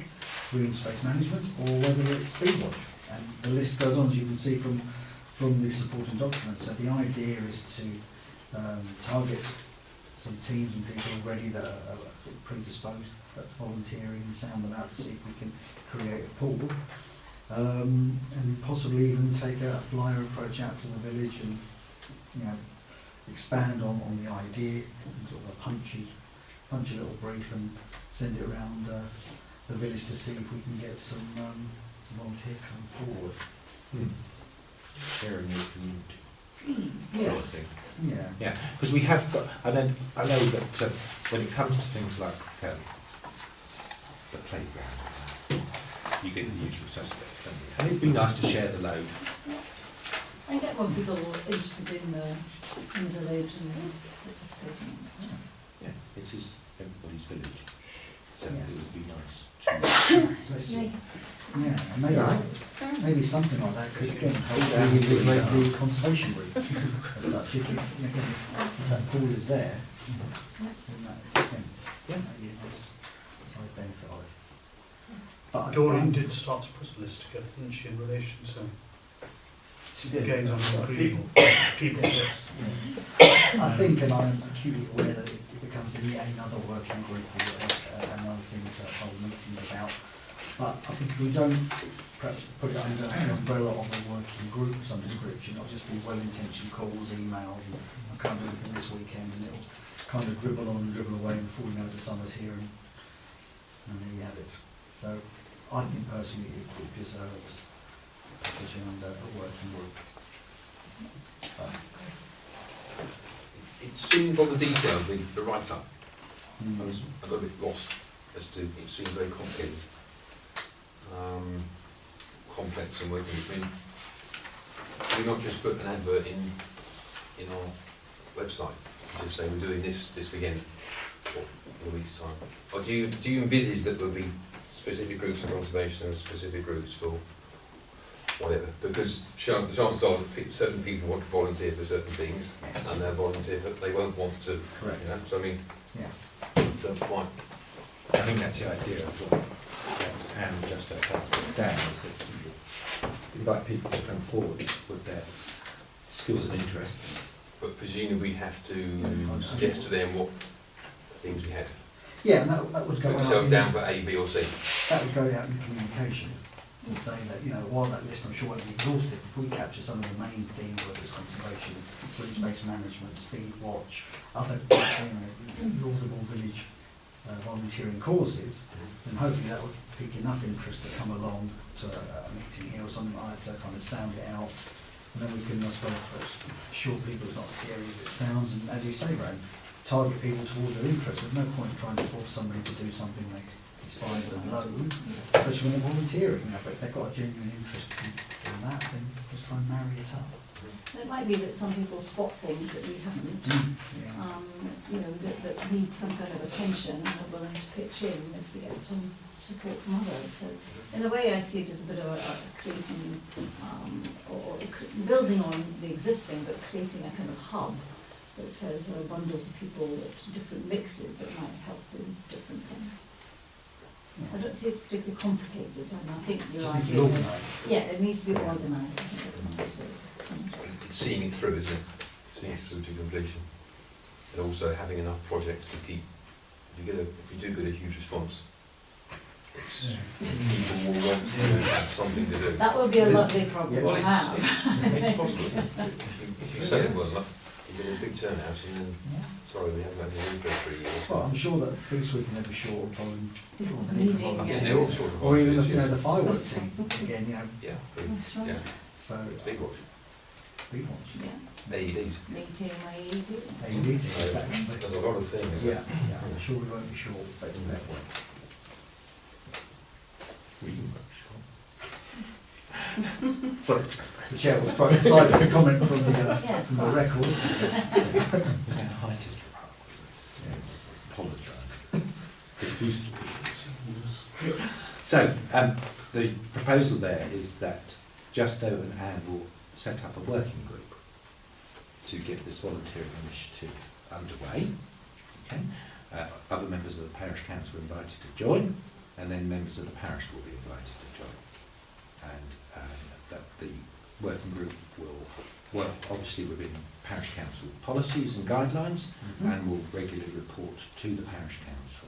green space management, or whether it's Speedwatch. And the list goes on, as you can see from the supporting documents. So the idea is to target some teams and people already that are predisposed to volunteering and sound them out to see if we can create a pool, and possibly even take a flyer approach out to the village and, you know, expand on the idea, and sort of a punchy little brief, and send it around the village to see if we can get some volunteers coming forward. Sharing your community. Yes. Yeah. Yeah, because we have got, and then I know that when it comes to things like the playground, you get the usual suspects, don't you? And it'd be nice to share the load. I get when people are interested in the village and participating. Yeah, it is everybody's village, so Yes. it would be nice Bless Yeah. you. Yeah, and maybe something like that could again hold the conservation group as such. If that pool is there, then that again, maybe a nice side benefit of it. But Doreen did start to put a list together, didn't she, in relation to gains on people. I think, and I'm acutely aware that it becomes another working group or another thing to hold meetings about. But I think if we don't perhaps put it under the umbrella of a working group of some description, it'll just be well-intentioned calls, emails, and I can't do anything this weekend, and it'll kind of dribble on and dribble away before we know the summer's here, and there you have it. So I think personally it deserves packaging under a working group. It seemed from the detail, the write-up, Mm. I got a bit lost as to, it seemed very complicated, complex and working. I mean, we not just put an advert in our website, we just say we're doing this weekend or in a week's time, or do you envisage that there'll be specific groups for conservation and specific groups for whatever? Because the chances are that certain people want to volunteer for certain things, Yes. and they'll volunteer, but they won't want to. Correct. You know, so I mean, Yeah. don't quite. I think that's the idea of what Anne just put down, is that you invite people to come forward with their skills and interests. But presumably we have to suggest to them what things we had. Yeah, and that would go Put out. yourself in- down for A, B or C. That would go out in communication to say that, you know, while that list I'm sure won't be exhaustive, if we capture some of the main themes, whether it's conservation, green space management, speed watch, other, laudable village volunteering causes, then hopefully that would pique enough interest to come along to a meeting here or something like that to kind of sound it out. And then we can, I suppose, assure people it's not as scary as it sounds, and as you say, Graham, target people towards their interests. There's no point trying to force somebody to do something they despise and loathe, especially when they're volunteering. You know, but if they've got a genuine interest in that, then just try and marry it up. It might be that some people spot things that we haven't, Yeah. you know, that need some kind of attention and are willing to pitch in if we get some support from others. So in a way I see it as a bit of a creating, building on the existing, but creating a kind of hub that says there are bundles of people at different mixes that might help do different things. I don't see it particularly complicated, and I think your Just needs to idea. be organised. Yeah, it needs to be organised. I think that's a nice way to sum it up. It's seeing it through, isn't it? Seeing it through to completion. And also having enough projects to keep, if you do get a huge response, people will want to have something to do. That would be a lovely problem Well, to have. it's possible. If you sell it well enough, you get a big turnout, and then, sorry, we haven't had any for 3 years. Well, I'm sure that this week can be short on Meeting, Yes, they're all sort of or even volunteers, you know yes. the firework team again. You know, Yeah, That's right. yeah. so Big watch. big watch. Yeah, AEDs. meeting, AED. AED, exactly. There's a lot of things. Yeah, yeah. I'm sure we won't be short, but it's that way. Sorry. The chair was quite excited to comment from the Yes, from the quite. record. Was that highest Yes, apologise profusely. So, the proposal there is that Justo and Anne will set up a working group to get this volunteering initiative underway. Okay. Other members of the Parish Council are invited to join, and then members of the parish will be invited to join. And that the working group will work obviously within Parish Council policies and guidelines, and will regularly report to the Parish Council.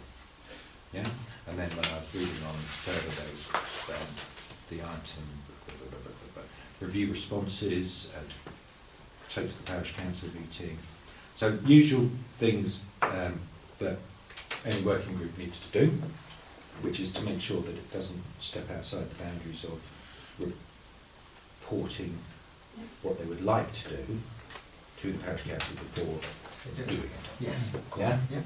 Yeah, and then when I was reading on further those, the item review responses and take to the Parish Council meeting. So usual things that any working group needs to do, which is to make sure that it doesn't step outside the boundaries of reporting what they would like to do to the Parish Council before doing it. Yes. Yeah? Yeah.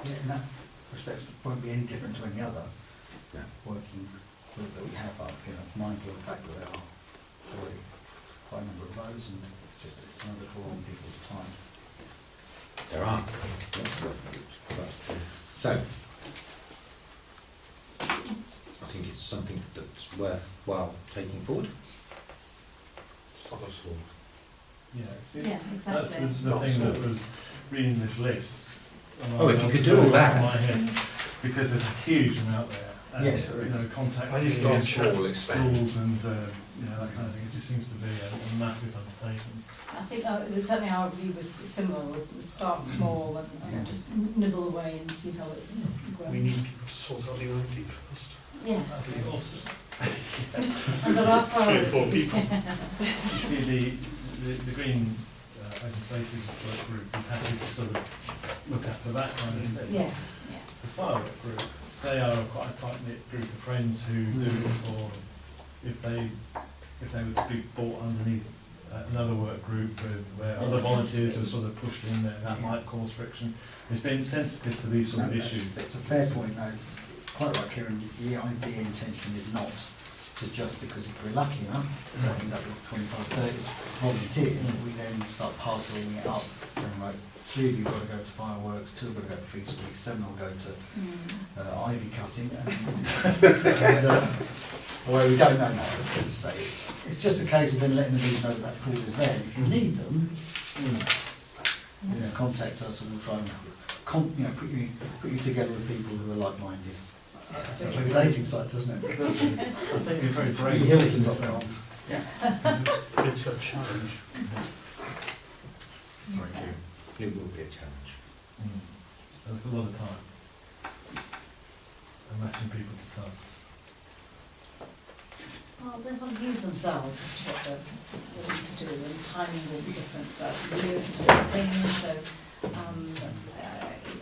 Yeah, in that respect, it won't be any different to any other No. working group that we have up, you know, mindful of the fact that there are already quite a number of those, and it's another draw on people's time. There are. Right. So, I think it's something that's worthwhile taking forward. Start off small. Yeah, see, Yeah, that's exactly. the thing that was reading this list. and Oh, I if you was could do all going off that. in my head, because there's a huge amount there. And, Yes, there is. You know, contact I think start small, we'll expand. schools and you know, that kind of thing. It just seems to be a massive undertaking. I think certainly our view was similar. We'd start small and Yeah. just nibble away and see how it We need people to sort out the ID first. Yeah. I think also, And there are 3 or 4 priorities. people. you see the Green Open Spaces work group is happy to sort of look after that kind of thing. Yes, yeah. The firework group, they are quite a tight-knit group of friends who do it for, if they were to be brought underneath another work group where other volunteers are sort of pushed in there, that might cause friction. It's been sensitive to these sort of issues. It's a fair point, though. Quite right, Kieran. The idea intention is not to just because if we're lucky enough to end up with 25, 30 volunteers, that we then start parceling it up, saying, right, 3 of you got to go to fireworks, 2 have got to go to free speech, 7 will go to ivy cutting, and well, we don't know now, as I say. It's just a case of then letting the news know that that call is there. If you need them, contact us and we'll try and put you together with people who are like-minded. It's like a dating site, doesn't it? I think you're very brave. Hilton.com. It's a challenge. Sorry, it will be a challenge. There's a lot of time. And matching people to tasks. Well, they've got to use themselves as to what they're willing to do, and timing will be different, but we're different things, so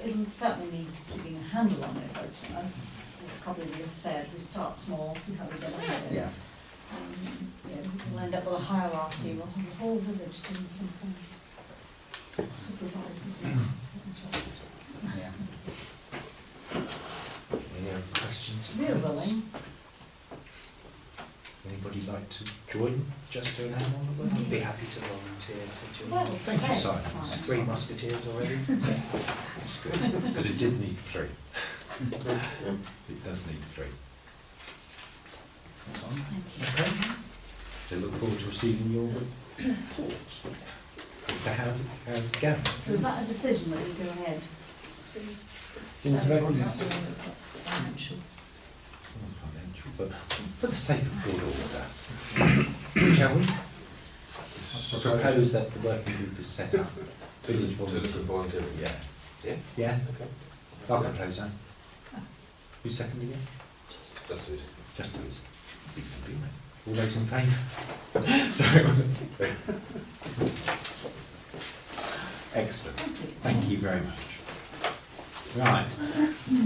it'll certainly need keeping a handle on it, but as probably you've said, we start small, see how we get on with it. Yeah. We'll end up with a hierarchy, we'll have the whole village doing something, supervising. Yeah. Any other questions? We're willing. Anybody like to join just to an hour on the way? I'd be happy to volunteer to join. Well Thank you, said, Simon. 3 musketeers already. That's good, because it did need 3. It does need 3. Thank you. Okay. So look forward to receiving your reports as to how's it going. So is that a decision that we go ahead? Into That's voting? not the one that's not financial. Financial, but for the sake of good order, shall we? Propose that the working group is set up. Village To look at volunteer. volunteering, yeah. Yeah? Yeah, Okay. I'll propose that. Who's seconding it? That's it. Just Liz. He's going to be me. All those in favour? Sorry. Excellent. Thank you very much. Right.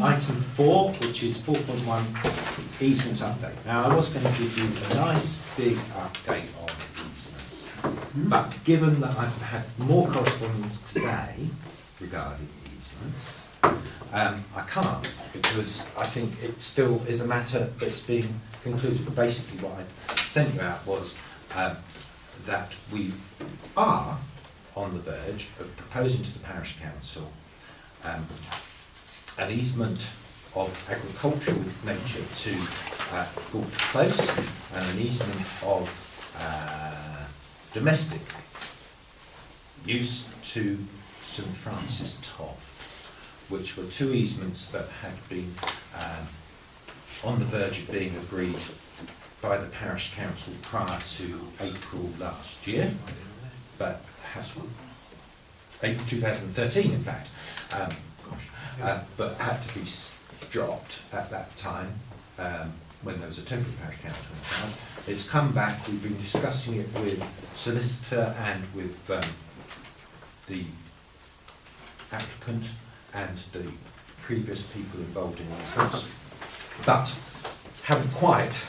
Item 4, which is 4.1 easements update. Now, I was going to give you a nice big update on easements, but given that I've had more correspondence today regarding easements, I can't, because I think it still is a matter that's being concluded. But basically what I sent you out was that we are on the verge of proposing to the Parish Council an easement of agricultural nature to Gould Close and an easement of domestic use to St Francis Toff, which were 2 easements that had been on the verge of being agreed by the Parish Council prior to April last year, but has April 2013 in fact, but had to be dropped at that time when there was a temporary parish council in town. It's come back. We've been discussing it with solicitor and with the applicant and the previous people involved in these things, but haven't quite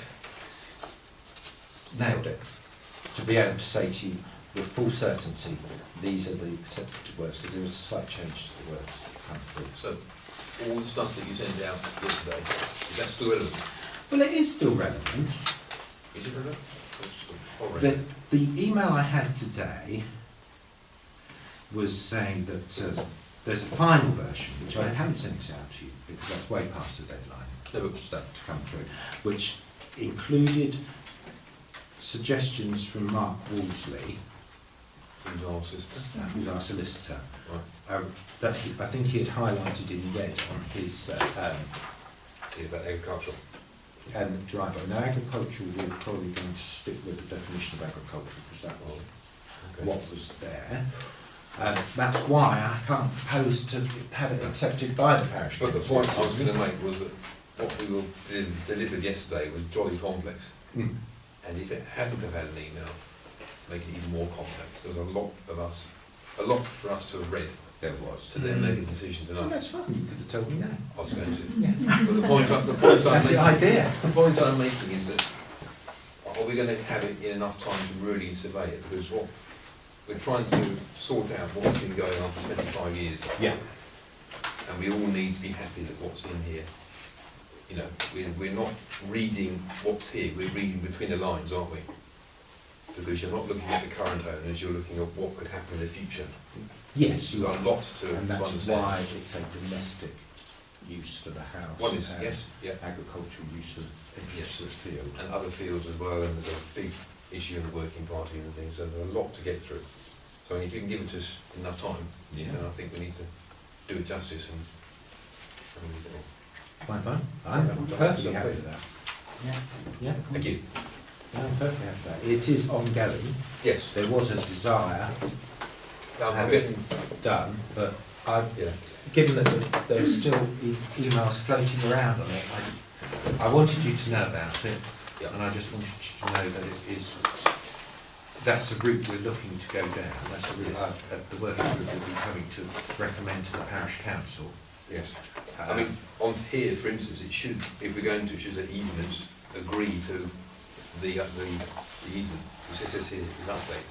nailed it to be able to say to you with full certainty these are the accepted words, because there was a slight change to the words come through. So, all the stuff that you sent out yesterday, is that still relevant? Well, it is still relevant. Is it relevant? Already. The email I had today was saying that there's a final version, which I haven't sent out to you because that's way past the deadline. There was stuff to come through, which included suggestions from Mark Wolseley, Who's our sister? who's our solicitor, Right. that I think he had highlighted in red on his Yeah, about agricultural. and driveway. Now, agricultural, we're probably going to stick with the definition of agricultural because that was Okay. what was there. That's why I can't propose to have it accepted by the parish. But the point I was going to make was that what we were delivered yesterday was jolly complex. Mm. And if it hadn't have had an email, make it even more complex. There was a lot for us to have read. There was. To then make a decision Oh, tonight. that's fine, you could have told me that. I was going to. Yeah. But the point That's the idea. the point I'm making is that are we going to have it in enough time to really survey it? Because what we're trying to sort out what's been going on for 25 years. Yeah. And we all need to be happy that what's in here, you know, we're not reading what's here, we're reading between the lines, aren't we? Because you're not looking at the current owners, you're looking at what could happen in the future. Yes, you There's are. a lot to And that's understand. why it's a domestic use for the house. One is, and yes, yeah. agricultural use of interests of the field. And other fields as well, and there's a big issue in the working party and things, so there's a lot to get through. So if you can give it to us enough time, Yeah. then I think we need to do it justice and read it all. Fine. I'm perfectly happy with that. Yeah. Yeah. Thank you. Yeah, I'm perfectly happy with that. It is ongoing. Yes, There was a desire to I'm have getting, it done, but yeah, given that there's still emails floating around on it, I wanted you to know about it, yeah. and I just wanted you to know that it is, that's the route we're looking to go down. That's the route the working group will be having to recommend to the Parish Council. Yes. I mean, on here, for instance, it should, if we're going to choose an easement, agree to the easement, which it says here is an update.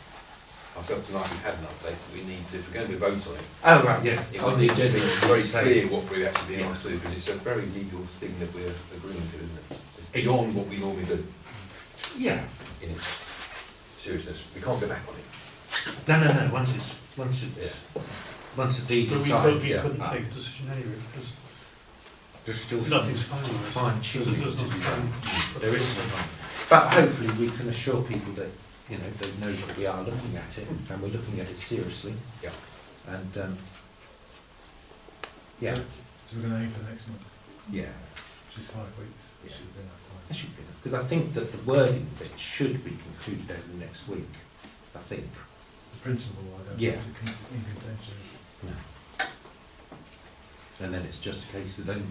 I felt tonight we had an update, but we need to, if we're going to vote on it, Oh, right, yeah. it On would the need to be agenda, very say- clear what we're actually being Yeah. asked to do, because it's a very legal thing that we're agreeing to, isn't it? It's beyond what we normally do Yeah. in its seriousness. We can't go back on it. No. Once the deed But is we signed, couldn't make a decision anyway, because there's still nothing's finalised. fine tuning There's to not be done. time. There is some time. But hopefully we can assure people that, you know, they know that we are looking at it, and we're looking at it seriously. Yeah. And, yeah, So we're going to aim for next month, yeah, which is 5 weeks. Yeah. Should be enough that time. should be, because I think that the wording of it should be concluded over the next week, I think. The principle, I don't Yeah. think it's in contention. And then it's just a case of then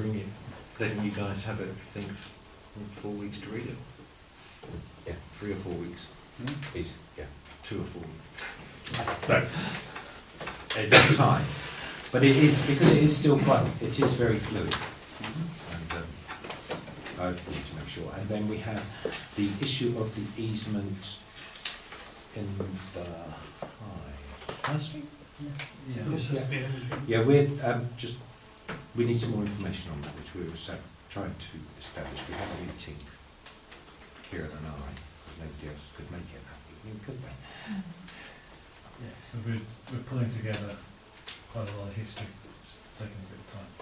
letting you guys have everything in 4 weeks to read it. Yeah. 3 or 4 weeks. Please, yeah. 2 or 4 weeks. No. Enough time. But it is, because it is still quite, it is very fluid. And I need to make sure. And then we have the issue of the easement in the High Street? This has been anything. Yeah, we're we need some more information on that, which we were trying to establish. We had a meeting, Kieran and I, because nobody else could make it that evening, could they? Yeah, so we're pulling together quite a lot of history, just taking a bit of time.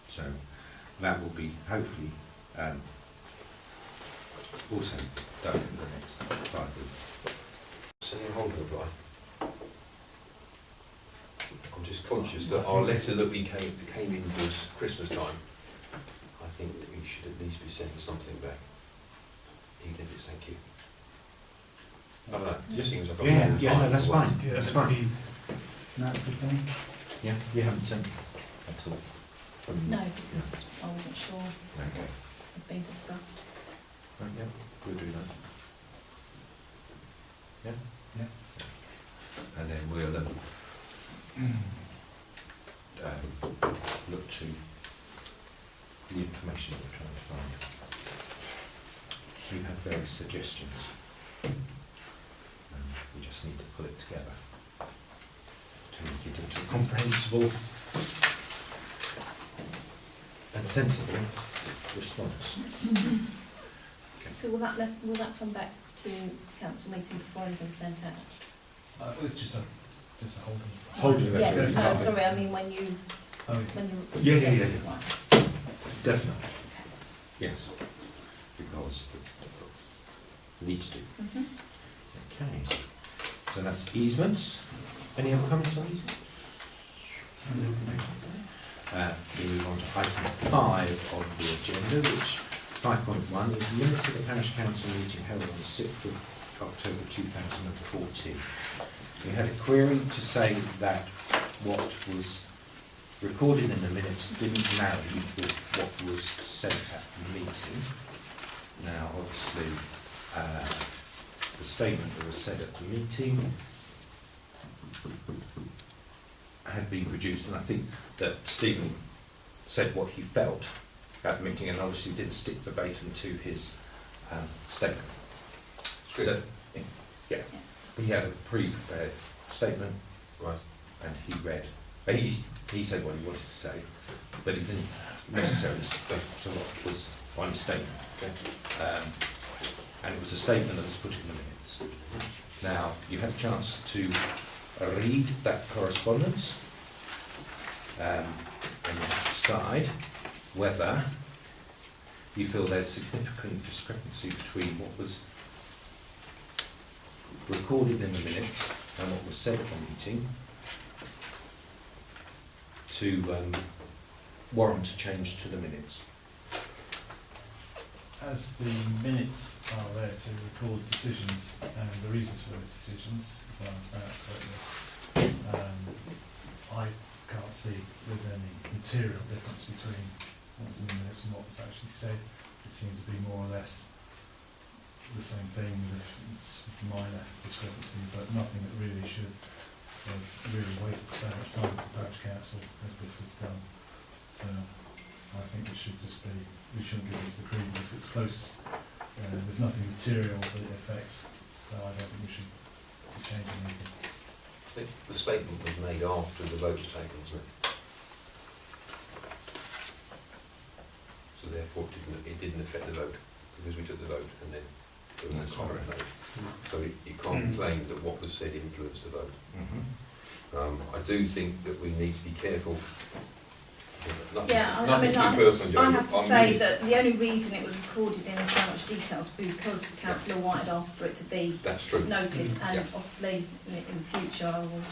So that will be hopefully also done for the next 5 weeks. Sending a holder reply. I'm just conscious that our letter that we came in was Christmas time. I think we should at least be sending something back. Even if it's thank you. I don't know, it just seems like a long time. No, that's fine. Yeah, That's it'd fine. be- No, good thing. Yeah, you haven't sent at all. No, because I wasn't sure Okay. it had been discussed. Right, yeah, we'll do that. Yeah? Yeah. And then we'll look to the information that we're trying to find. We have various suggestions. We just need to pull it together to make it into a comprehensible and sensible response. Okay. So will that come back to council meeting before anything's sent out? It's just a holding. Holding it. Yes, no, Yeah. sorry, I mean when you, Oh, when you. Yeah, yes, yeah. right. Definitely. Yes. Because it needs to. Mhm. Okay. So that's easements. Any other comments on easements? We move on to item 5 of the agenda, which 5.1 is minutes of the Parish Council meeting held on the 6th of October 2014. We had a query to say that what was recorded in the minutes didn't marry with what was said at the meeting. Now, obviously, the statement that was said at the meeting had been produced, and I think that Stephen said what he felt at the meeting, and obviously didn't stick verbatim to his statement. So, yeah, he had a pre-prepared statement, right, and he read. He said what he wanted to say, but he didn't necessarily stick to what was on his statement. And it was a statement that was put in the minutes. Now, you had a chance to read that correspondence and decide whether you feel there's significant discrepancy between what was recorded in the minutes and what was said at the meeting to warrant a change to the minutes. As the minutes are there to record decisions and the reasons for those decisions, if I understand it correctly, I can't see there's any material difference between what was in the minutes and what was actually said. It seems to be more or less the same thing, with minor discrepancy, but nothing that really should have really wasted so much time for the Parish Council as this has done. So I think it should just be, we shouldn't give this the credence. It's close. There's nothing material that it affects, so I don't think we should be changing anything. I think the statement was made after the vote was taken, wasn't it? So therefore it didn't affect the vote, because we took the vote and then there was a comment made. So you can't claim that what was said influenced the vote. I do think that we need to be careful. Nothing too personal, Joe. I have to say that the only reason it was recorded in so much detail is because Councillor White had asked for it to be noted, and obviously in the future I will,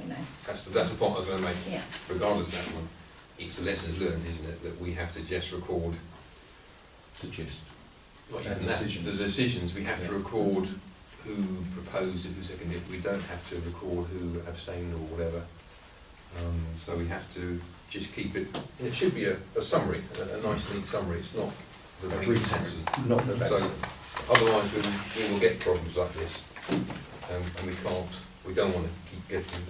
you know. That's the point I was going to make. Yeah. Regardless of that one, it's the lessons learned, isn't it, that we have to just record the gist. The decisions. We have to record who proposed it, who seconded it. We don't have to record who abstained or whatever. So we have to just keep it. It should be a summary, a nice neat summary. It's not the main sentences. Not the best. So otherwise we will get problems like this, and we don't want to keep getting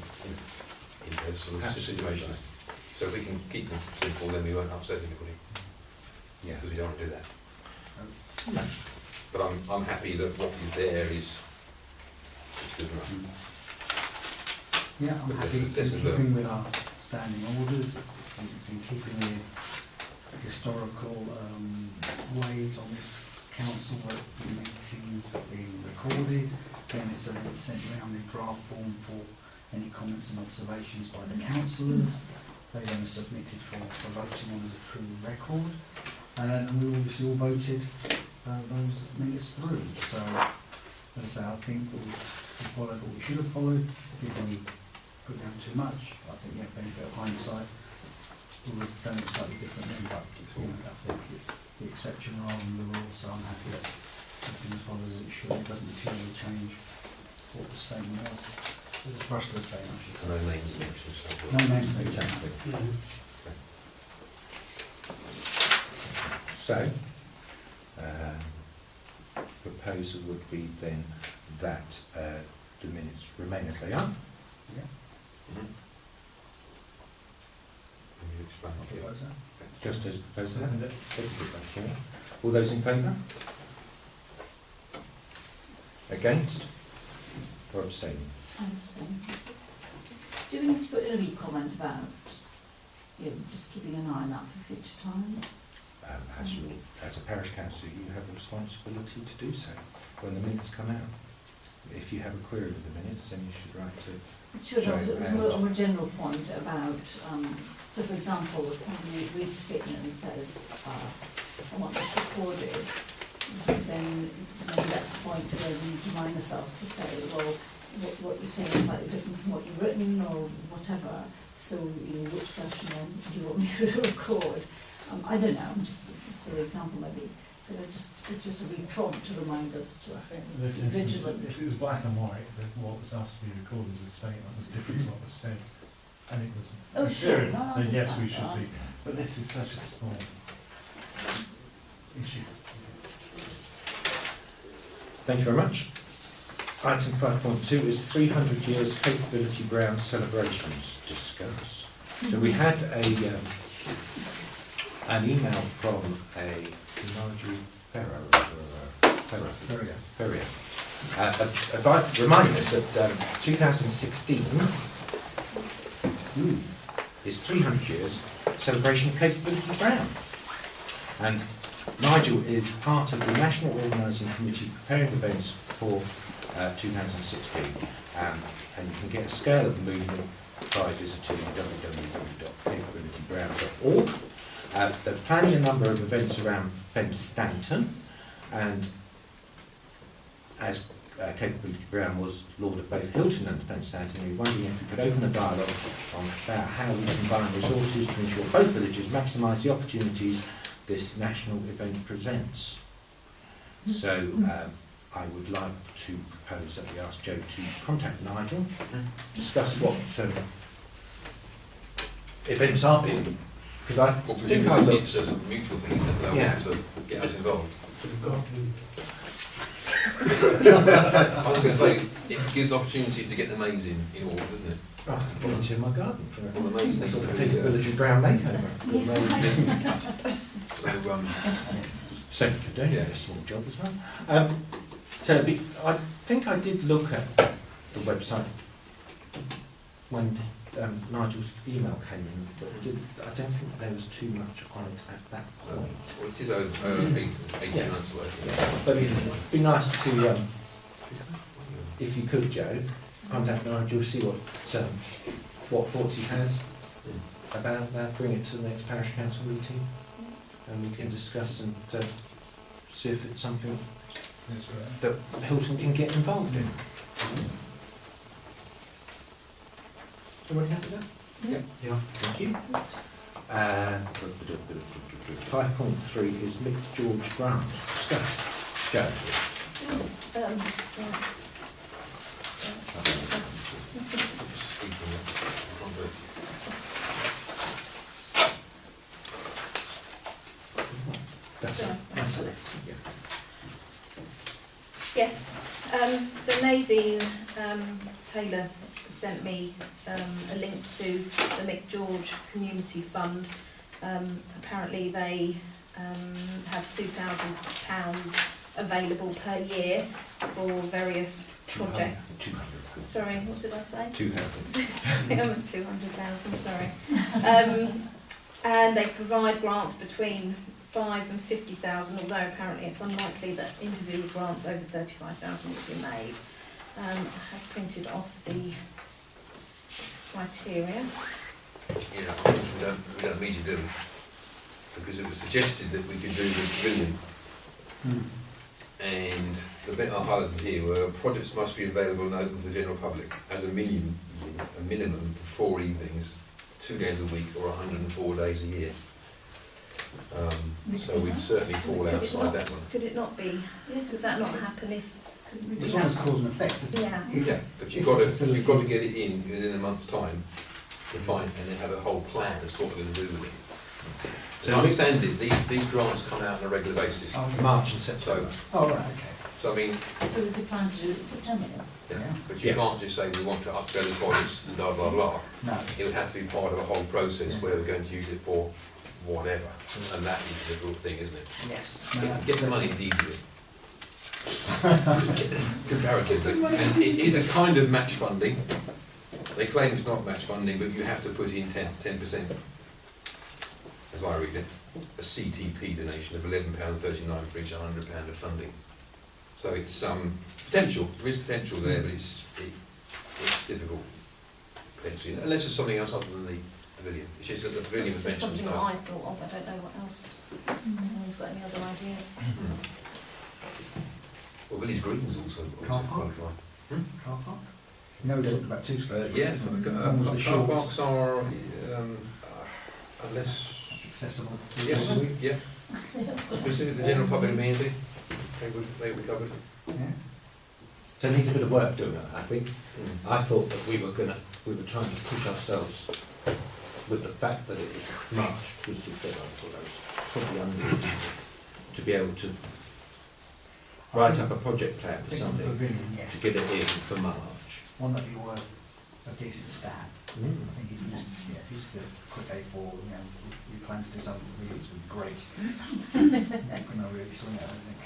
in those sort of situations. So if we can keep them simple, then we won't upset anybody. Yeah, because we don't want to do that. No. But I'm happy that what is there is good enough. Yeah, I'm happy it's in keeping with our standing orders, it's in keeping with historical ways on this council that the meetings are being recorded, then it's sent round in draft form for any comments and observations by the councillors. They then are submitted for voting on as a true record, and we obviously all voted those minutes through. So, as I say, I think we followed what we should have followed. Didn't we put down too much? I think, yeah, benefit of hindsight, we would have done it slightly differently, but you know, I think it's the exception rather than the rule, so I'm happy that everything follows as it should. It doesn't materially change what the statement was. It's a brush to the statement, I should say. No names mentioned. No names mentioned. Exactly. So, proposal would be then that the minutes remain as they are. Yeah. Just as proposed that. Thank you. All those in favour? Against? Or abstaining? I abstain. Do we need to put any comment about just keeping an eye on that for future time? As a parish council, you have a responsibility to do so when the minutes come out. If you have a query with the minutes, then you should write to. It should have. It was more of a general point about. So, for example, if somebody reads a statement and says, "I want this recorded," then maybe that's the point where we need to remind ourselves to say, "Well, what you're saying is slightly different from what you've written, or whatever. So, which version do you want me to record?" I don't know, just a silly example maybe. It just would be prompt to remind us to, I think, This be instance, vigilant. if it was black and white, then what was asked to be recorded as a statement was different to what was said, and it was Oh, sure, material, no, I then yes, we understand should that. be. But this is such a small issue. Thank you very much. Item 5.2 is 300 years capability ground celebrations. Discuss. So we had an email from a Nigel Ferrier, reminding us that 2016 is 300 years celebration of capability ground. And Nigel is part of the National Organising Committee preparing events for 2016, and you can get a scale of the movement by visiting www.capabilityground.org. They're planning a number of events around Fenstanton, and as Capability Ground was Lord of both Hilton and Fenstanton, we were wondering if we could open a dialogue on about how we combine resources to ensure both villages maximise the opportunities this national event presents. So I would like to propose that we ask Joe to contact Nigel, discuss what events are being, because I think I looked. It's a mutual thing, isn't it? They want to get us involved. I was going to say, it gives opportunity to get the maize in order, doesn't it? I could volunteer in my garden for All the maize needs sort to of be capability ground makeover. So you could do a small job as well. So I think I did look at the website when Nigel's email came in, but I don't think there was too much on it at that point. Well, it is over 18 months away. Yeah. But it'd be nice to, if you could, Joe, contact Nigel, see what thoughts he has about that, bring it to the next Parish Council meeting, and we can discuss and see if it's something that Hilton can get involved in. Everybody happy with that? Yeah. Thank you. 5.3 is Mick George Grant. Discuss. Joe. Yes, so Nadine Taylor sent me a link to the Mick George Community Fund. Apparently they have £2,000 available per year for various projects. 200. Sorry, what did I say? 2,000. I'm at 200,000, sorry. And they provide grants between 5 and 50,000, although apparently it's unlikely that individual grants over 35,000 will be made. I have printed off the criteria. Yeah, we don't need to do it, because it was suggested that we could do the pavilion. And the bit I highlighted here were projects must be available and open to the general public as a minimum for 4 evenings, 2 days a week, or 104 days a year. So we'd certainly fall outside that one. Could it not be? Yes, does that not happen if? As long as cause and effect, isn't it? Yeah. Yeah, but you've got to get it in within a month's time to find, and then have a whole plan as to what we're going to do with it. So I understand it, these grants come out on a regular basis. March and September. Oh, right, okay. So I mean, So we could plan to do it in September then? yeah, but you can't just say we want to upgrade the toilets and blah blah blah. No. It would have to be part of a whole process where we're going to use it for whatever, and that is the real thing, isn't it? Yes. Get the money is easier. Comparatively, and it is a kind of match funding. They claim it's not match funding, but you have to put in 10%, as I read it, a CTP donation of £11.39 for each £100 of funding. So it's potential. There is potential there, but it's difficult potentially, unless there's something else other than the pavilion. It's just that the pavilion was It's just mentioned. something that I thought of. I don't know what else. Anyone's got any other ideas? Well, Village Green's also Car park? qualified. Car park? No, we talked about 2 square. Yes, One was the car short. parks are, unless it's accessible. Yes, yeah. Specific to the general public community, they were covered. Yeah. So it needs a bit of work doing it, I think. I thought that we were trying to push ourselves with the fact that it was March was the deadline, I thought that was probably unrealistic to be able to write up a project plan for something, Pavilion, yes. to get it in for March. One that would be worth a decent stab. I think if you just, if you just did a quick A4, you plan to do something really, it would be great. You're going to really swing it, I think.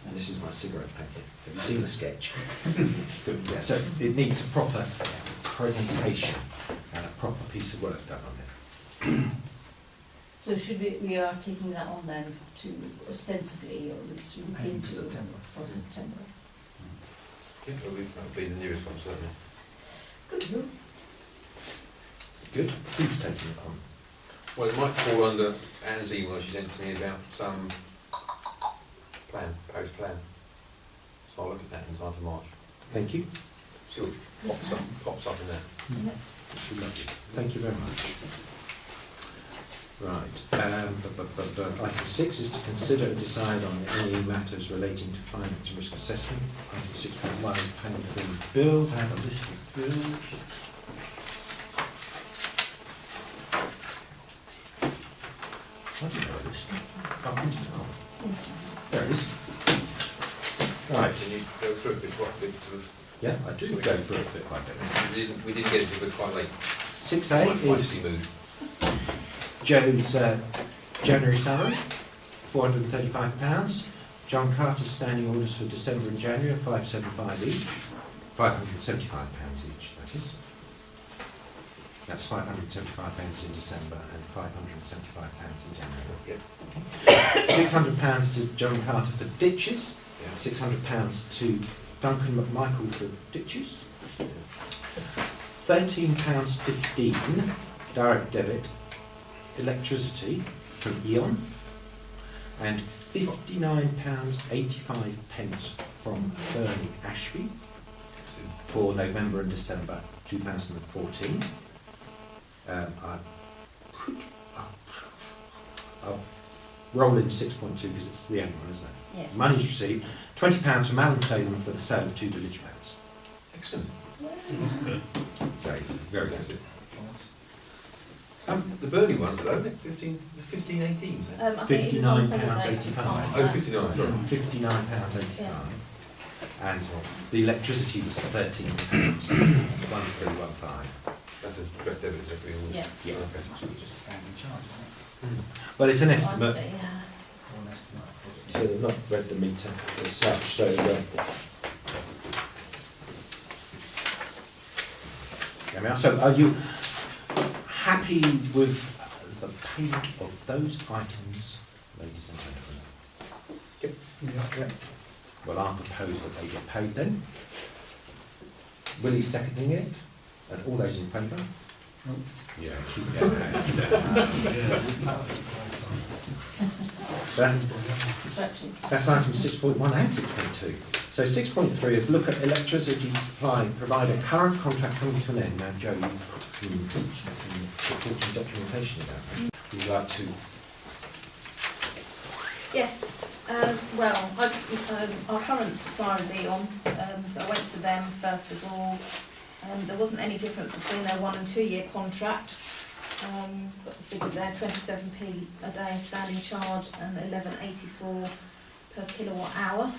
And this is my cigarette packet. Have you seen the sketch? It's good. Yeah, so it needs a proper presentation and a proper piece of work done on it. So should we are taking that on then to ostensibly, or at least to look Aim into for September. for September. Yeah, well, that'll be the nearest one, certainly. Good. Good. Who's taking it on? Well, it might fall under Anne's email she sent to me about some proposed plan. So I'll look at that in time for March. Thank you. See what pops up in there. Lovely. Thank you very much. Right. Item 6 is to consider and decide on any matters relating to finance and risk assessment. Item 6.1 is payment of any bills. I have a list of bills. I didn't know a list. Oh, I didn't know. There it is. Right. Can you go through it quite a bit? Sort of, Yeah, I do go through it bit by bit. we didn't get into it quite late. 6A is Joe's January salary, £435. John Carter's standing orders for December and January are £575 each. £575 each, that is. That's £575 in December and £575 in January. Yep. £600 to John Carter for ditches. Yeah. £600 to Duncan McMichael for ditches. £13.15 direct debit electricity from Eon, and £59.85 from Bernie Ashby for November and December 2014. I'll roll in 6.2 because it's the end one, isn't it? Yes. Money's received. £20 from Alan Salem for the sale of 2 village maps. Excellent. So, very good. The Burnley ones are low, 15, 18, is it? I think it was on holiday. £59.85. Oh, 59, sorry. £59.85. And the electricity was £13, 1315. That's a direct debit every week. Yes. Yeah. Okay. So it's just a standing charge, isn't it? Well, it's an estimate, Yeah. Or an estimate, of course. so they've not read the meter as such, so so are you happy with the payment of those items, ladies and gentlemen? Yep. Well, I propose that they get paid then. Willie's seconding it, and all those in favour? Yeah, keep that Stretching. That's item 6.1 and 6.2. So 6.3 is look at electricity supply provider current contract coming to an end. Now, Joe, you put some supporting documentation about that. Would you like to? Yes, well, our current supplier is Eon, so I went to them first of all. There wasn't any difference between their 1 and 2 year contract. Got the figures there, 27p a day standing charge and 11.84 per kilowatt hour.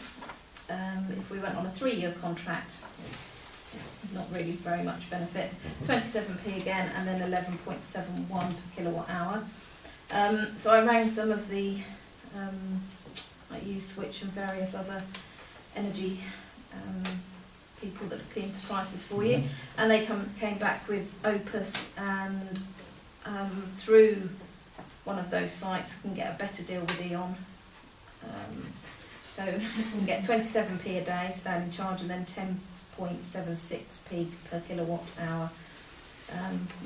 If we went on a 3-year contract, it's not really very much benefit. 27p again, and then 11.71 per kilowatt hour. So I rang some of the like U-Switch and various other energy people that are keen to prices for you, and they came back with Opus, and through one of those sites I can get a better deal with Eon. So we can get 27p a day standing charge and then 10.76p per kilowatt hour.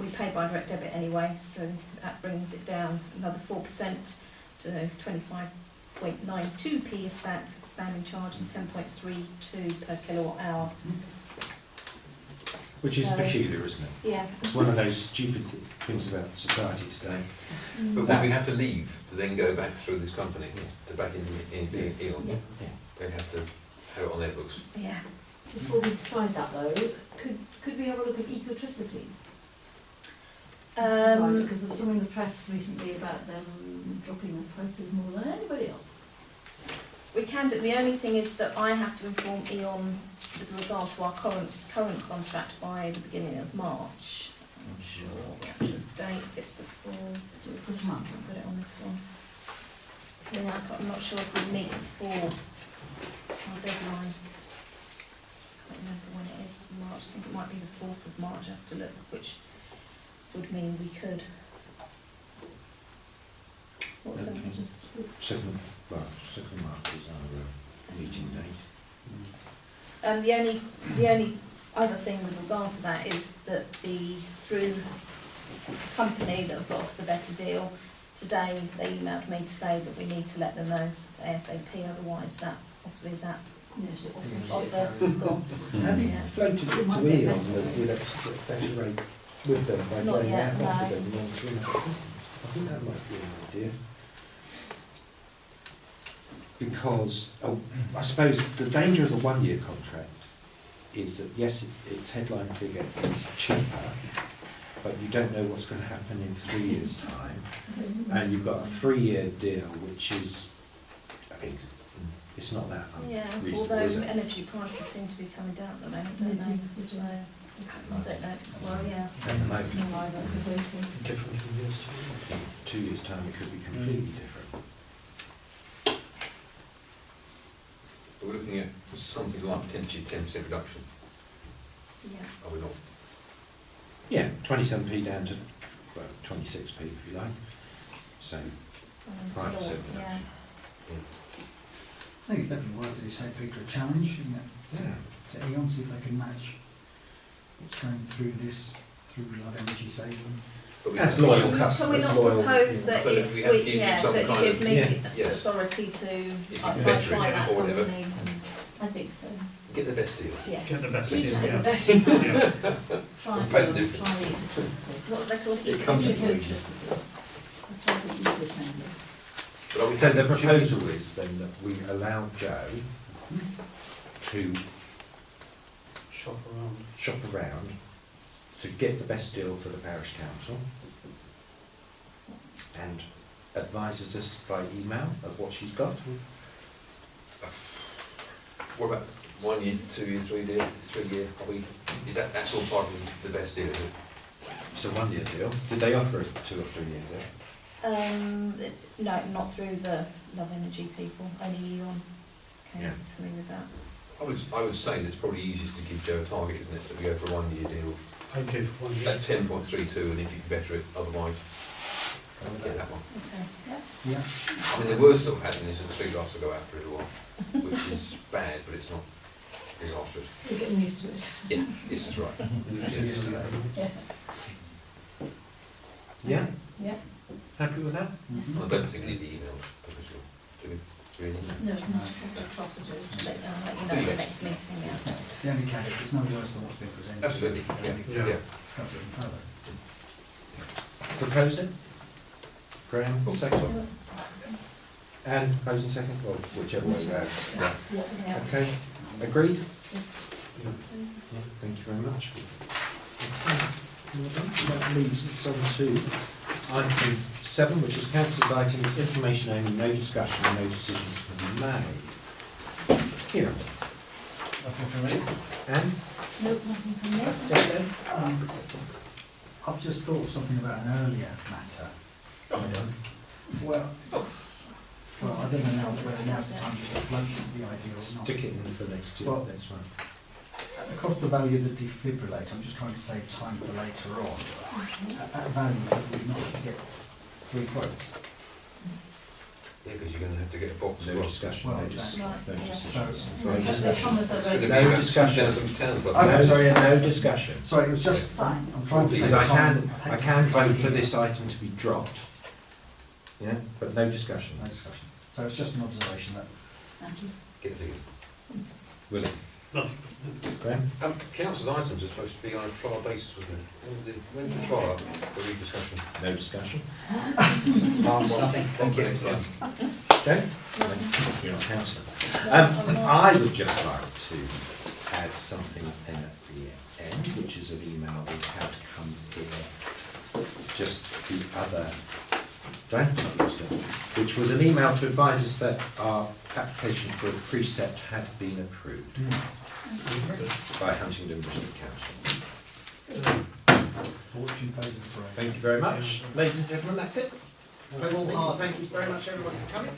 We pay by direct debit anyway, so that brings it down another 4% to 25.92p standing charge and 10.32 per kilowatt hour. Which is So- peculiar, isn't it? Yeah. It's one of those stupid things about society today. But would we have to leave to then go back through this company, to back into Eon? Yeah. They'd have to have it on their books. Yeah. Before we decide that though, could we have a look at ecotricity? Because there was something in the press recently about them dropping their prices more than anybody else. We can do. The only thing is that I have to inform Eon with regard to our current contract by the beginning of March. I'm not sure the actual date, if it's before. Which month? I've got it on this one. Yeah, I'm not sure if we meet before our deadline. I can't remember when it is. It's March. I think it might be the 4th of March. I have to look, which would mean we could. What's that? Okay. Just, 2nd of March is our meeting date. The only other thing with regard to that is that through the company that have got us the better deal, today they emailed me to say that we need to let them know ASAP, otherwise that yes, it offer has gone. Have you Yeah. floated it It might to be Eon better. that we'd have to get better rate with them by Not going yet, out no. after them long term? I think that might be an idea. Because, I suppose the danger of the 1 year contract is that yes, its headline figure is cheaper, but you don't know what's going to happen in 3 years' time. And you've got a 3-year deal, which is, I mean, it's not that Yeah, unreasonable, although is it? energy prices seem to be coming down at the moment, don't they? So, I don't know. Well, yeah. At the moment, No, I don't know, waiting. Different in years' time. in 2 years' time, it could be completely different. But we're looking at something like potentially 10% reduction, Yeah. are we not? Yeah, 27p down to, well, 26p if you like. So, 5% Yeah. reduction. I think it's definitely worth, as you say, Peter, a challenge, isn't it? Yeah. To Eon, see if they can match what's going through this, through Love Energy Saving. But we That's have to- loyal Can we customers, not loyal. propose that So that if we have to give we, you yeah, some that you kind give of- me yes. authority to If you like, can try better it that or whatever. company and, I think so. Get the best deal. yes. Get the best Choose deal, the yeah. best. Yeah. Try Pay the it, difference. try electricity. What are they called? It comes in Electricity. Try the eco-friendly. But are we So the happy- proposal is then that we allow Joe to Shop around. shop around to get the best deal for the parish council and advises us by email of what she's got. What about 1 year, 2 year, 3 year, 3 year? Is that's all part of the best deal, is it? It's a 1 year deal. Did they offer a 2 or 3 year deal? No, not through the Love Energy people. Only Eon came Yeah. to me with that. I would say that it's probably easiest to give Joe a target, isn't it? That we go for a 1 year deal I did 1 year. at 10.32, and if you can better it, otherwise, get that one. Okay. Yeah. Yeah. I mean, the worst that will happen is that the three glass will go out for a little while, which is bad, but it's not disastrous. We're getting used to it. Yeah, this is right. Yes. Yeah. Yeah? Yeah. Happy with that? Mhm. I don't think we need the email, obviously. Do we? Do we need that? No, not atrocity. Let you know at the next meeting. Yeah. The only caveat, it's no worse than what's been presented. Absolutely, yeah, We yeah. yeah. discuss it further. Propose it? Graham, second? And propose and second? Or whichever way round. Yeah. Yeah. Okay, agreed? Yes. Yeah, thank you very much. Okay, well done. That leaves us on to item 7, which is council's items, information only, no discussion, and no decisions can be made. Here, Nothing from me? Anne? Nope, nothing from me. Dave? I've just thought of something about an earlier matter. Well, I don't know now whether now's the time just to float the idea or not. Stick it in for next year, Well- next month. At the cost of value of the defibrillator, I'm just trying to save time for later on. At a value that we'd not have to get 3 quotes. Yeah, because you're going to have to get a box as No well. discussion, Well, no exactly. decisions. So, No Okay, discussion. Thomas, It's I've going to read be No about discussion. 2,000 pounds, but Okay, sorry, yeah. No discussion. sorry, it was just, Fine. I'm trying to save Because time. I can vote for this item to be dropped. Yeah, but no discussion. No discussion. So it's just an observation that Thank you. get the figures. Willie? Nothing. Graham? Council items are supposed to be on a trial basis, wasn't it? When's the trial for rediscussion? No discussion. Nothing. Thank you. Next time. Okay? You're not councillor. I would just like to add something in at the end, which is an email we had come here just the other day, which was an email to advise us that our application for a precept had been approved by Huntingdon District Council. Fortune favours the brave. Thank you very much. Ladies and gentlemen, that's it. Thank you very much everyone for coming.